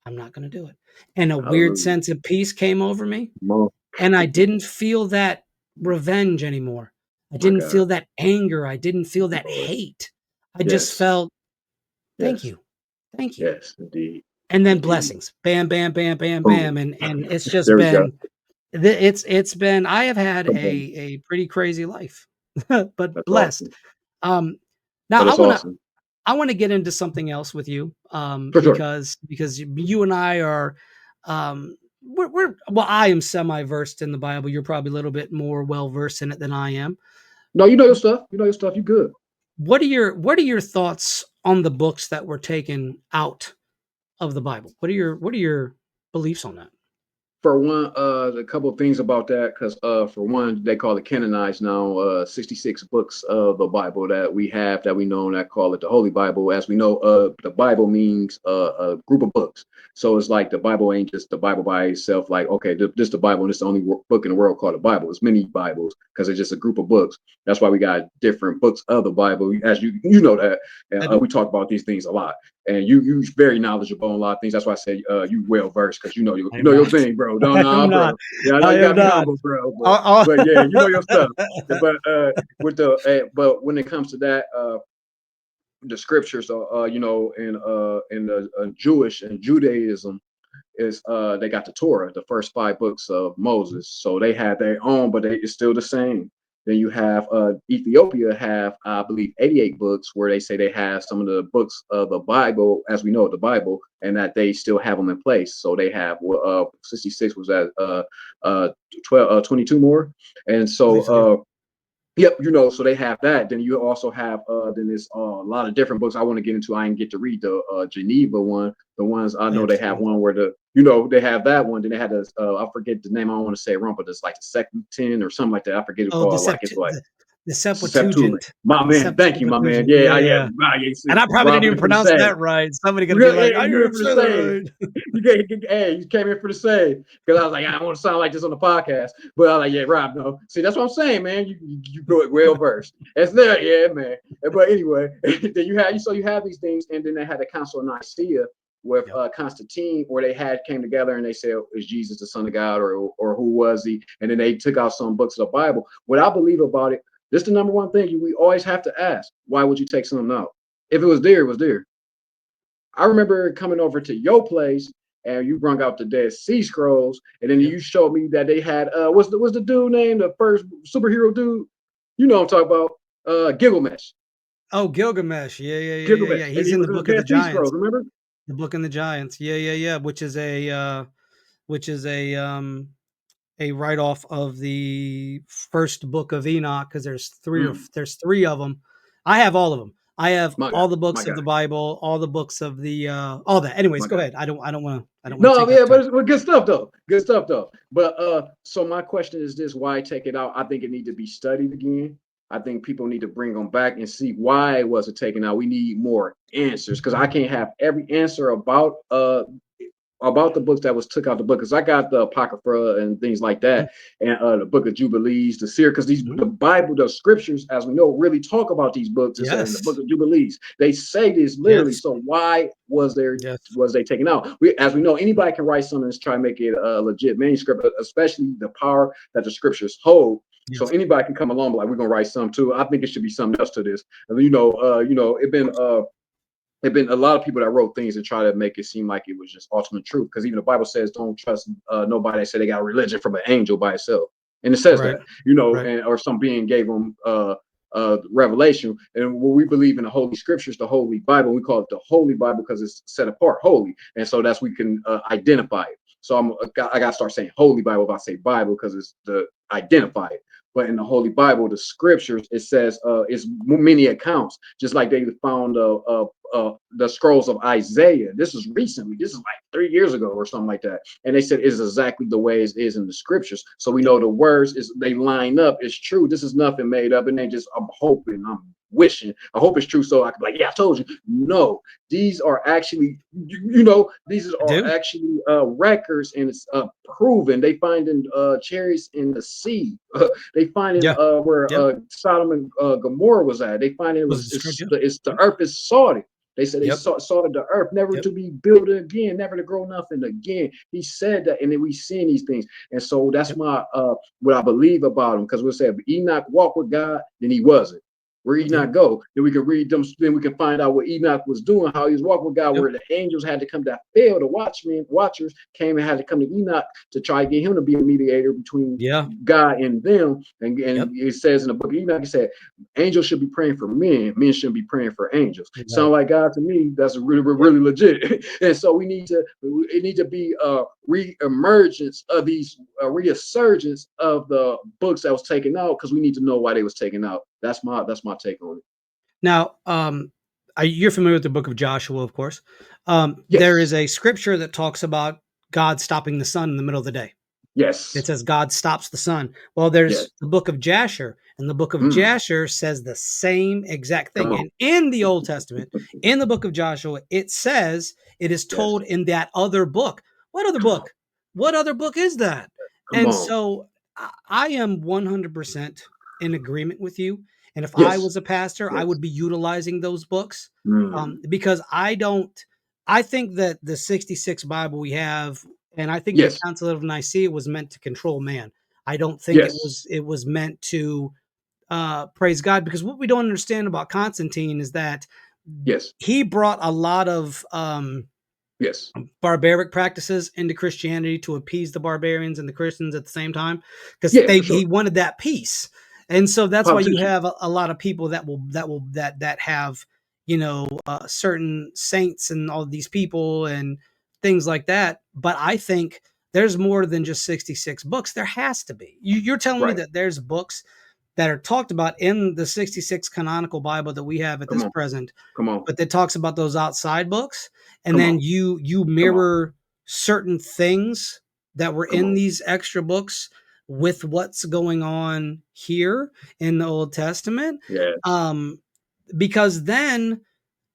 I'm not gonna do it." And a weird Hallelujah. sense of peace came over me. Come on. And I didn't feel that revenge anymore. I My didn't God. feel that anger. I didn't feel that Lord. hate. I just Yes. felt, "Thank Yes. you. Thank you." Yes. Indeed. And then Indeed. blessings. Bam, bam, bam, bam, Boom. bam, and it's just There we go. been, it's been, I have had Come on. a pretty crazy life, but That's blessed. awesome. Um, now That is awesome. I wanna get into something else with you, For sure. because you and I are, we're well, I am semi-versed in the Bible. You're probably a little bit more well-versed in it than I am. No, you know your stuff. You know your stuff. You good. What are your thoughts on the books that were taken out of the Bible? What are your beliefs on that? For one, a couple of things about that, because for one, they call it canonized now. 66 books of the Bible that we have that we know that call it the Holy Bible. As we know, the Bible means a group of books. So it's like the Bible ain't just the Bible by itself. Like, okay, this the Bible, and it's the only book in the world called the Bible. It's many Bibles because it's just a group of books. That's why we got different books of the Bible, as you know that. And I do. we talk about these things a lot. And you very knowledgeable on a lot of things. That's why I say you well versed because I you am know your not. thing, bro. No, I am nah, not. bro. Yeah, I know I you am gotta be not. humble, bro. I'll But yeah, you know your stuff. But with the but when it comes to that, the scriptures, in the Jewish and Judaism is they got the Torah, the first 5 books of Moses. So they had their own, but it's still the same. Then you have Ethiopia have, I believe, 88 books where they say they have some of the books of the Bible, as we know the Bible, and that they still have them in place. So they have 66 was that 22 more, and I believe so, yeah. yep, so they have that. Then you also have then there's a lot of different books I want to get into. I didn't get to read the Geneva one. The ones I I know have they have seen. one where they have that one. Then they had this I forget the name. I don't want to say it wrong, but it's like the Septuagint or something like that. I forget what Oh, called. Like it's like the Septuagint. Septuagint. My The man, thank you, my man. Septuagint. Yeah, Yeah, yeah, yeah. right. Yeah, see, And I probably didn't Rob even in for the pronounce save. that right. Somebody gonna be like, Yeah, "I you didn't in for the say that save. right." Hey, you came in for the save because I was like, I don't want to sound like this on the podcast, but I was like, yeah, Rob, no. See, that's what I'm saying, man. You go it well versed. That's there, yeah, man. But anyway, then you have these things, and then they had the Council of Nicaea with Yep. Constantine, where they came together and they said, is Jesus the Son of God, or who was he? And then they took out some books of the Bible. What I believe about it, this is the number one thing we always have to ask: why would you take something out? If it was there, it was there. I remember coming over to your place and you brought out the Dead Sea Scrolls, and then Yep. you showed me that they had what's the dude name, the first superhero dude? You know what I'm talking about? Gilgamesh. Oh, Gilgamesh. Yeah, yeah, yeah, yeah, Gilgamesh. yeah. And He's he in the was in the Book of the Dead Sea Giants. Scrolls, remember? The Book in the Giants. Yeah, yeah, yeah. Which is a write off of the first book of Enoch because Mm, there's three of them. I have all of them. I have my guy, all the my books of guy, the Bible, all the books of the all that. Anyways, my go guy. ahead. I don't want to No, take up yeah, but time. it's good stuff though. Good stuff though. But so my question is this: why take it out? I think it need to be studied again. I think people need to bring them back and see why was it taken out. We need more answers because I can't have every answer about the books that was took out the book because I got the Apocrypha and things like Mhm, that, and the Book of Jubilees, the Seer, because mhm. the Bible, the scriptures, as we know, really talk about these books. It said in the Book Yes. of Jubilees, they say this literally. Yes. So why Yes. was they taken out? As we know, anybody can write something and try to make it a legit manuscript, especially the power that the scriptures hold. So Yes. anybody can come along, like we're gonna write something too. I think it should be something else to this. And, there've been a lot of people that wrote things and try to make it seem like it was just ultimate truth. Because even the Bible says, "Don't trust nobody that said they got a religion from an angel by itself," and it says Right. that, Right. and or some being gave them revelation. And when we believe in the Holy Scriptures, the Holy Bible, we call it the Holy Bible because it's set apart, holy, and so that's we can identify it. So I got to start saying Holy Bible if I say Bible because it's the identify it. But in the Holy Bible, the Scriptures, it says it's many accounts, just like they found the scrolls of Isaiah. This is recently. This is like 3 years ago or something like that. And they said it's exactly the way it is in the scriptures. So we Yep. know the words is they line up. It's true. This is nothing made up. And they just I'm hoping, I'm wishing, I hope it's true. So I can be like, yeah, I told you. No, these are actually, these I are do. actually records, and it's proven. They find in chariots in the sea. They find in Yeah. where Yep. Sodom and Gomorrah was at. They find Was it destroyed? Yep. it's the earth is salty. They said they Yep. saw the earth never Yep. to be built again, never to grow nothing again. He said that, and then we seen these things, and so that's Yep. my what I believe about him. Because we said Enoch walked with God, then he wasn't. Where Yep. Enoch go? Then we can read them. Then we can find out what Enoch was doing, how he was walking with God. Yep. Where the angels had to come that failed. The watchers came and had to come to Enoch to try to get him to be a mediator between Yeah. God and them. And Yep. it says in the book of Enoch, it said angels should be praying for men, men shouldn't be praying for angels. Right. Sound like God to me? That's really, Yep. really legit. And so it need to be a re-emergence of these resurgence of the books that was taken out because we need to know why they was taken out. That's my take on it. Now, you're familiar with the book of Joshua, of course. There Yes, is a scripture that talks about God stopping the sun in the middle of the day. It yes, says God stops the sun. Well, yes. there's the book of Jasher, and the book of Mm, Jasher says the same exact come thing. on. And in the Old Testament, in the book of Joshua, it says it is Yes, told in that other book. What other come on, book? What other book is that? come And on. so I am 100% in agreement with you. And if I Yes, was a pastor, I yes. would be utilizing those books Mm, because I don't. I think that the 66 Bible we have, and I think the yes, Council of Nicaea was meant to control man. I don't think yes. it was meant to praise God because what we don't understand about Constantine is that Yes. he brought a lot of Yes. barbaric practices into Christianity to appease the barbarians and the Christians at the same time, because Yeah, they for he sure. wanted that peace. And so that's why you Politician. have a lot of people that have, certain saints and all these people and things like that. But I think there's more than just 66 books. There has to be. You're telling me Right. that there's books that are talked about in the 66 canonical Bible that we have at Come this on. present, Come on. but that talks about those outside books, and Come then on. you Come on. mirror certain things that were Come in on. these extra books with what's going on here in the Old Testament. Yes. um because then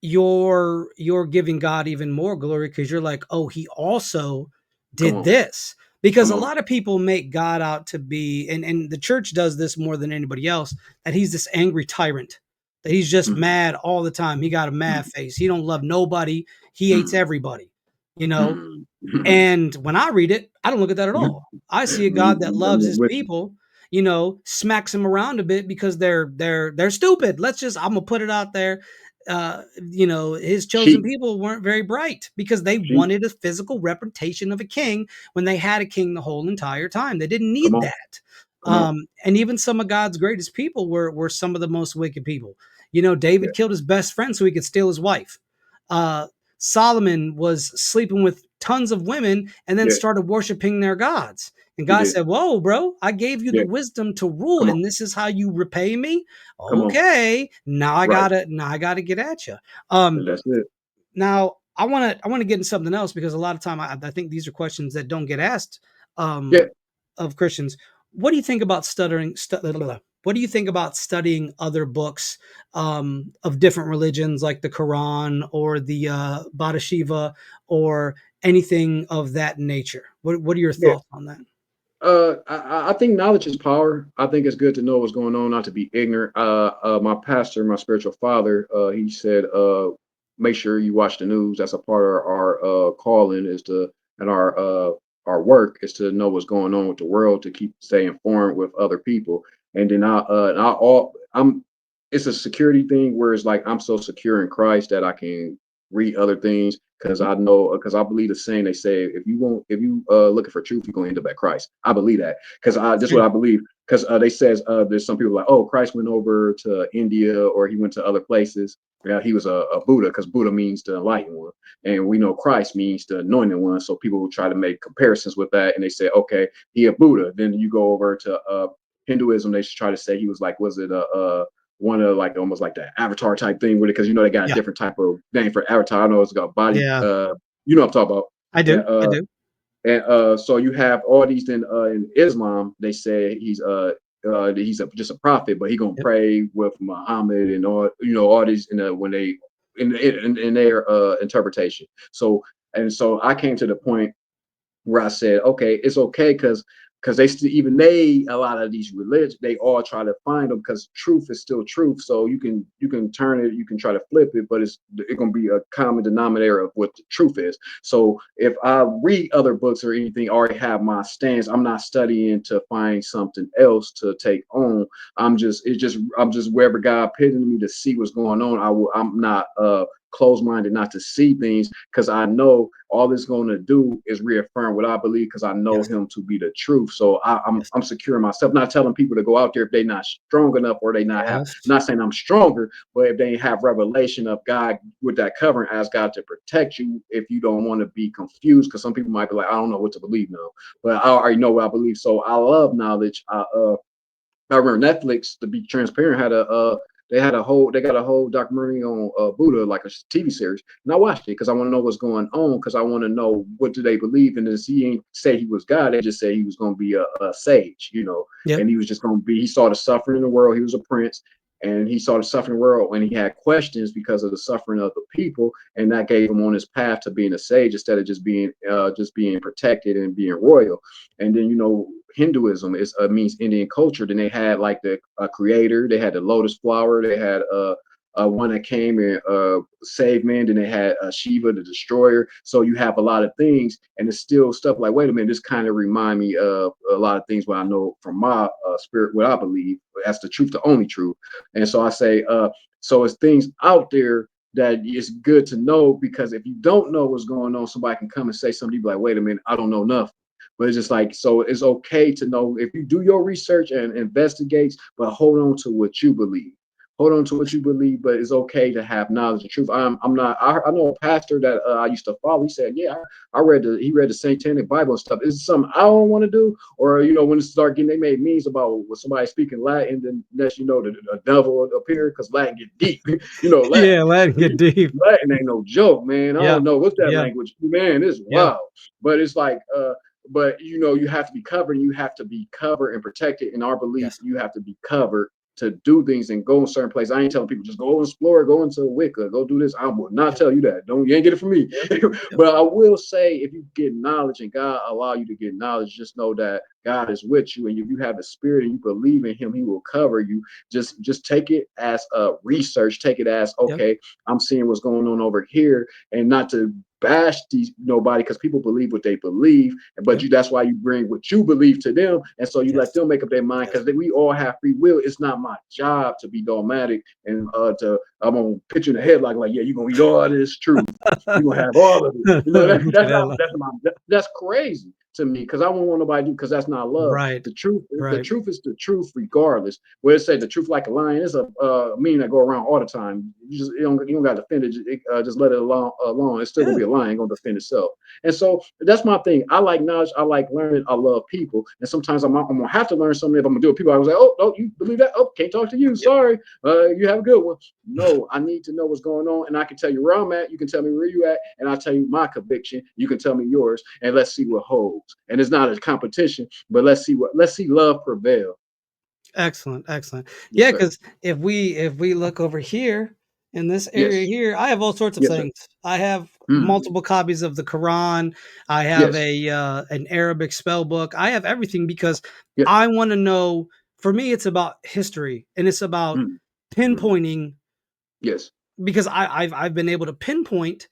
you're giving God even more glory, because you're like, oh, he also Come did on. this. Because Come a on. lot of people make God out to be, and the church does this more than anybody else, that he's this angry tyrant, that he's just Mhm. mad all the time. He got a mad Mhm. face. He don't love nobody. He hates Mhm. everybody, you know. Mhm. And when I read it, I don't look at that at all. I see a God that loves I'm his with you. people, smacks them around a bit because they're stupid. I'm gonna put it out there. His chosen Sheep. people weren't very bright because they Sheep. wanted a physical representation of a king when they had a king the whole entire time. They didn't Come need on. that. Come on. And even some of God's greatest people were some of the most wicked people. Yeah. David killed his best friend so he could steal his wife. Uh, Solomon was sleeping with tons of women and then Yeah. started worshiping their gods. And He God did. said, whoa, bro, I gave you the Yeah. wisdom to rule, Come on. and this is how you repay me. Come on. Okay, Right. now I gotta get at you. And that's it. Now I want to get into something else, because a lot of time I think these are questions that don't get asked Yeah. of Christians. What do you think about what do you think about studying other books of different religions, like the Quran or the Bada Shiva, or anything of that nature? What are your Yeah. thoughts on that? I think knowledge is power. I think it's good to know what's going on, not to be ignorant. My pastor, my spiritual father, he said, make sure you watch the news. That's a part of our calling is to, and our work is to know what's going on with the world, to keep stay informed with other people. And then it's a security thing where it's like I'm so secure in Christ that I can read other things because I know because I believe the saying they say if you looking for truth you're gonna end up at Christ. I believe that because I this is what I believe because they says there's some people like oh Christ went over to India or he went to other places. Yeah, he was a Buddha because Buddha means the enlightened one, and we know Christ means the anointed one. So people will try to make comparisons with that, and they say, okay, he a Buddha. Then you go over to Hinduism, they try to say he was like, was it a one of like almost like the avatar type thing with it because they got a Yeah, different type of name for avatar. I know it's got body yeah, you know what I'm talking about. I And do, I do. so you have all these then in Islam, they say he's just a prophet, but he gonna Yep. pray with Muhammad and all all these when they in their interpretation. So I came to the point where I said, okay, it's okay because they still even they a lot of these religions they all try to find them because truth is still truth. So you can turn it, you can try to flip it, but it's gonna be a common denominator of what the truth is. So if I read other books or anything, I already have my stance. I'm not studying to find something else to take on. I'm just wherever God pitted me to see what's going on. I'm not closed-minded not to see things because I know all it's going to do is reaffirm what I believe because I know Yes, him to be the truth. So yes, I'm securing myself, not telling people to go out there if they're not strong enough or they not have. yes, Not saying I'm stronger, but if they have revelation of God with that covering, ask God to protect you if you don't want to be confused. Because some people might be like, I don't know what to believe now, but I already know what I believe. So I love knowledge. I remember Netflix, to be transparent, had they got a whole documentary on Buddha, like a TV series, and I watched it because I want to know what's going on, because I want to know what do they believe, and this he ain't say he was God, they just say he was going to be a sage, yep, and he was just going to be. He saw the suffering in the world. He was a prince, and he saw the suffering world, and he had questions because of the suffering of the people, and that gave him on his path to being a sage instead of just being protected and being royal. And then Hinduism is means Indian culture. Then they had like the creator, they had the lotus flower, they had one that came and saved man. Then they had Shiva, the destroyer. So you have a lot of things, and it's still stuff like, wait a minute, this kind of remind me of a lot of things what I know from my spirit, what I believe. That's the truth, the only truth. And so I say, so it's things out there that it's good to know, because if you don't know what's going on, somebody can come and say something, you be like, wait a minute, I don't know nothing. But it's just like, so it's okay to know if you do your research and investigate, but hold on to what you believe. Hold on to what you believe, but it's okay to have knowledge and truth. I'm not. I know a pastor that I used to follow. He said, "Yeah, he read the Satanic Bible and stuff. Is it something I don't want to do, or when it start getting, they made memes about when somebody speaking Latin, then next the devil appeared because Latin get deep. Latin, Yeah, let it get deep. Latin ain't no joke, man. I Yep. don't know what's that Yep. language, man. It's Yep. wild, but it's like, but you have to be covered, and you have to be covered and protected. In our belief, Yes. you have to be covered to do things and go in certain places. I ain't telling people just go explore, go into Wicca, go do this. I will not Yep. tell you that. You ain't get it from me. Yep. Yep. But I will say, if you get knowledge and God allow you to get knowledge, just know that God is with you, and if you have a spirit and you believe in Him, He will cover you. Just take it as a research. Take it as, Yep. okay, I'm seeing what's going on over here, and not to bash nobody, because people believe what they believe, but Yep. that's why you bring what you believe to them, and so you let Yes. them make up their mind, Yes. because we all have free will. It's not my job to be dogmatic and to I'm gonna picture in the head like yeah, you're gonna eat all this truth, you're gonna have all of it. Get out. That's crazy to me, because I won't want nobody to do, because that's not love. Right. The Right. truth is the truth regardless. Where it say the truth like a lion is a meaning that go around all the time. You don't got to defend it. Just let it alone. It's still gonna Yeah. be a lion, gonna defend itself. And so that's my thing. I like knowledge. I like learning. I love people. And sometimes I'm gonna have to learn something. If I'm gonna do it, people I was like, oh, no, you believe that? Oh, can't talk to you. Yep. Sorry. You have a good one. No, I need to know what's going on, and I can tell you where I'm at. You can tell me where you at, and I'll tell you my conviction. You can tell me yours, and let's see what holds. And it's not a competition, but let's see love prevail. Excellent, excellent. Yes, Yeah, sir. because if we look over here in this area Yes. here, I have all sorts of Yes, sir. things. I have Mm. multiple copies of the Quran. I have Yes. an Arabic spell book. I have everything because Yes. I want to know. For me, it's about history and it's about Mm. Mm. pinpointing Yes. because I've been able to pinpoint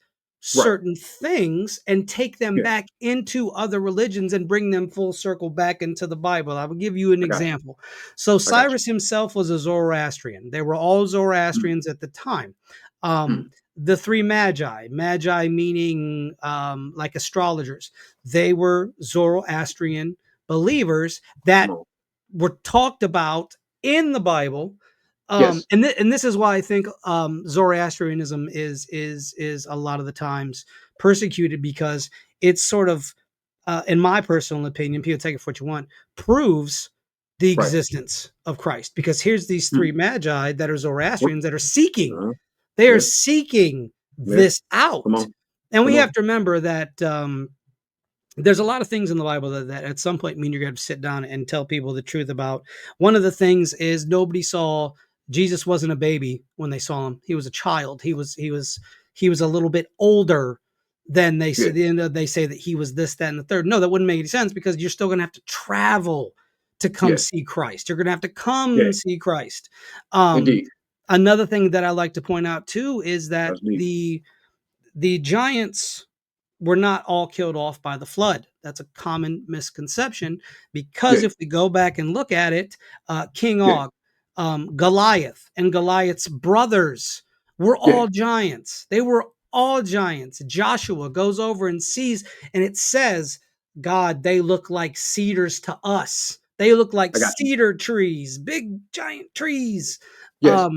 Right. certain things and take them Yes. back into other religions and bring them full circle back into the Bible. I will give you an I got you. example. So I got you. Cyrus himself was a Zoroastrian. They were all Mm. Zoroastrians at the time. Um, Mm. the three magi meaning like astrologers, they were Zoroastrian believers Come that on. were talked about in the Bible. Yes. And this is why I think Zoroastrianism is a lot of the times persecuted because it's sort of, in my personal opinion, people take it for what you want, proves the Right. existence of Christ. Because here's these three Mm. magi that are What? Zoroastrians that are seeking, Uh-huh. they are Yeah. seeking Yeah. this Come out. on. And Come we have on. to remember that there's a lot of things in the Bible that at some point mean you're going to sit down and tell people the truth about. One of the things is nobody saw Jesus wasn't a baby when they saw him. He was a child. He was a little bit older than they Yeah. said. They say that he was this, that, and the third. No, that wouldn't make any sense because you're still going to have to travel to come Yeah. see Christ. You're going to have to Yeah. come see Christ. Um, Indeed. Another thing that I like to point out too is that That's neat. the giants were not all killed off by the flood. That's a common misconception because Yeah. if we go back and look at it, King Yeah. Og, Goliath, and Goliath's brothers were Yeah. all giants. They were all giants. Joshua goes over and sees, and it says, God, they look like cedars to us. They look like I got you. cedar trees, big giant trees. Yes.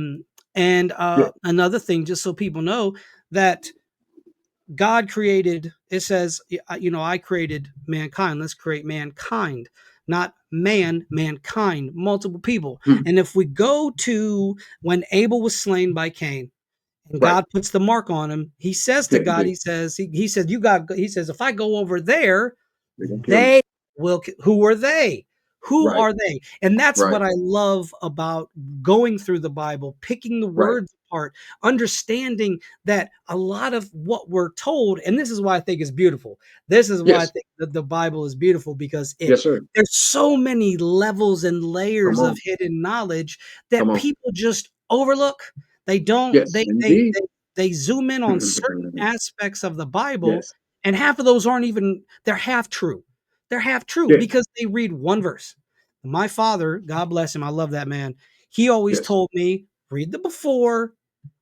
And Yeah. another thing, just so people know, that God created, it says, I created mankind. Let's create mankind, not mankind, multiple people. Mm. And if we go to when Abel was slain by Cain and Right. God puts the mark on him, he says to Yeah. God, Indeed. he says, he says, if I go over there, They're gonna kill me. they who are they? Who Right. are they? And that's Right. what I love about going through the Bible, picking the Right. words apart, understanding that a lot of what we're told, and this is why I think is beautiful. This is why I Yes. think that the Bible is beautiful because Yes, sir. there's so many levels and Come layers of on. hidden knowledge Come that on. people just overlook. They don't Yes. Indeed. they zoom in on certain aspects of the Bible, Yes. and half of those aren't even, they're half true. They're half true Yeah. because they read one verse. My father, God bless him, I love that man. He always Yes. told me, read the before,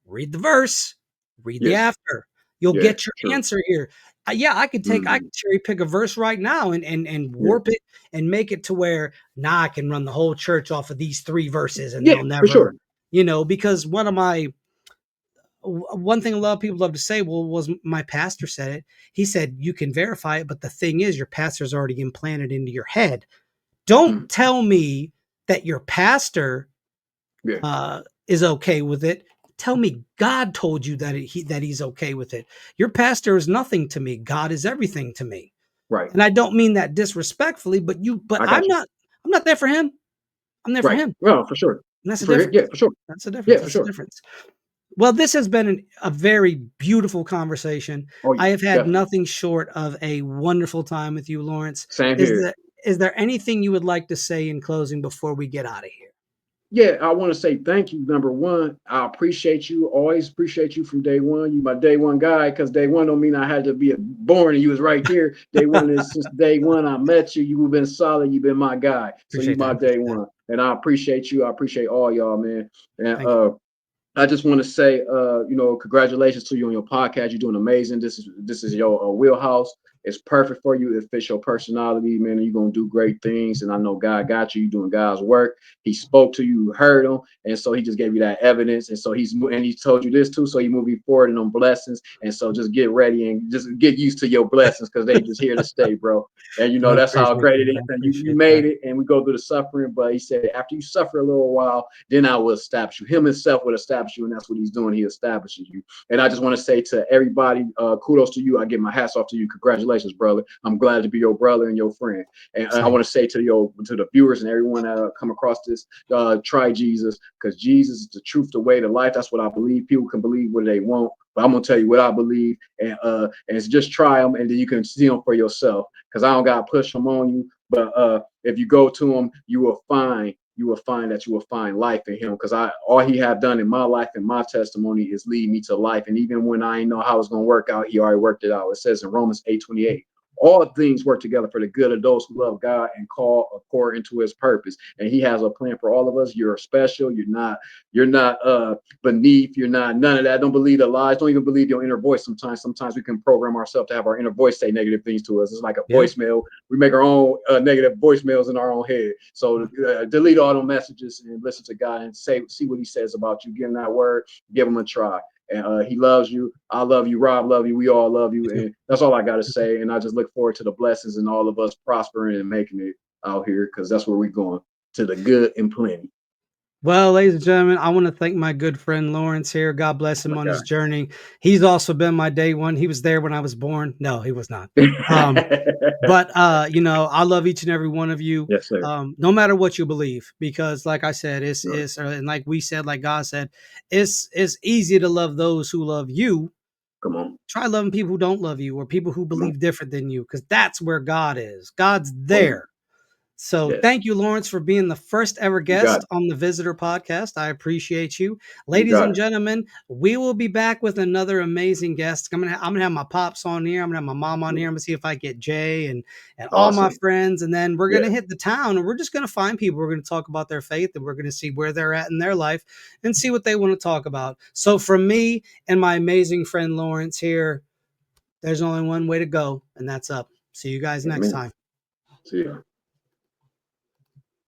read the verse, Read the Yes. after. You'll Yeah. get your True. answer here. Yeah, I Hmm. could cherry pick a verse right now and Yeah. warp it and make it to where now I can run the whole church off of these 3 verses and Yeah. they'll For never, sure. because one thing a lot of people love to say, well, was my pastor said it. He said you can verify it, but the thing is, your pastor's already implanted into your head. Mm. Don't tell me that your pastor Yeah. is okay with it. Tell me God told you that he's okay with it. Your pastor is nothing to me. God is everything to me. Right. And I don't mean that disrespectfully, but I got you. I'm not there for him. I'm there for Right. him. Well, for sure. And that's the For him. difference. Yeah. For sure. That's the difference. Yeah. For That's the sure. difference. Well, this has been a very beautiful conversation. Oh, I yeah. have had Definitely. nothing short of a wonderful time with you, Lawrence. Same Is here. there is there anything you would like to say in closing before we get out of here? Yeah, I want to say thank you. Number one, I appreciate you. Always appreciate you from day one. You my day one guy, because day one don't mean I had to be born and you was right there. Day one is since day one I met you. You've been solid. You've been my guy. So you Appreciate that. my day Appreciate that. one, and I appreciate you. I appreciate all y'all, man. And Thank you. I just want to say, congratulations to you on your podcast. You're doing amazing. This is your wheelhouse. It's perfect for you. It fits your personality, man. And you're gonna do great things. And I know God got you. You're doing God's work. He spoke to you, you heard him, and so he just gave you that evidence. And so he told you this too. So you moving forward in them blessings. And so just get ready and just get used to your blessings, because they just here to stay, bro. And I that's how appreciate great it that. is. I And you appreciate made that. it, and we go through the suffering. But he said after you suffer a little while, then I will establish you. Him himself will establish you, and that's what he's doing. He establishes you. And I just want to say to everybody, kudos to you. I give my hats off to you. Congratulations, brother. I'm glad to be your brother and your friend. And I Same. want to say to the viewers and everyone that come across this, try Jesus, because Jesus is the truth, the way, the life. That's what I believe. People can believe what they want, but I'm gonna tell you what I believe, and it's just try them, and then you can see them for yourself. Because I don't gotta push them on you, but if you go to him, you will find that you will find life in him, because I all he have done in my life and my testimony is lead me to life. And even when I didn't know how it's going to work out, he already worked it out. It says in Romans 8:28, all things work together for the good of those who love God and call according to his purpose. And he has a plan for all of us. You're special. You're not beneath. You're not none of that. Don't believe the lies. Don't even believe your inner voice. Sometimes we can program ourselves to have our inner voice say negative things to us. It's like a Yeah. voicemail. We make our own negative voicemails in our own head. So delete all the messages and listen to God and see what he says about you. Give him that word. Give him a try. And he loves you. I love you. Rob love you. We all love you. You And that's all I got to say. And I just look forward to the blessings and all of us prospering and making it out here, because that's where we're going, to the good and plenty. Well, ladies and gentlemen, I want to thank my good friend Lawrence here. God bless him My on his journey. He's also been my day one. He was there when I was born. No, he was not. Um, God. but I love each and every one of you. Yes, sir. No matter what you believe, because like I said, Right. and like we said, like God said, it's easy to love those who love you. Come on. Try loving people who don't love you or people who Come on. believe different than you, because that's where God is. God's Oh, yeah. there. So Yes. thank you, Lawrence, for being the first ever You got guest it. on the Visitor Podcast. I appreciate you. You Ladies got and it. gentlemen, we will be back with another amazing guest. I'm gonna have my pops on here. I'm gonna have my mom on here. I'm gonna see if I get Jay and all my Awesome. friends. And then we're Yeah. gonna hit the town and we're just gonna find people. We're gonna talk about their faith and we're gonna see where they're at in their life and see what they want to talk about. So from me and my amazing friend Lawrence here, there's only one way to go, and that's up. See you guys next Amen. time. See ya.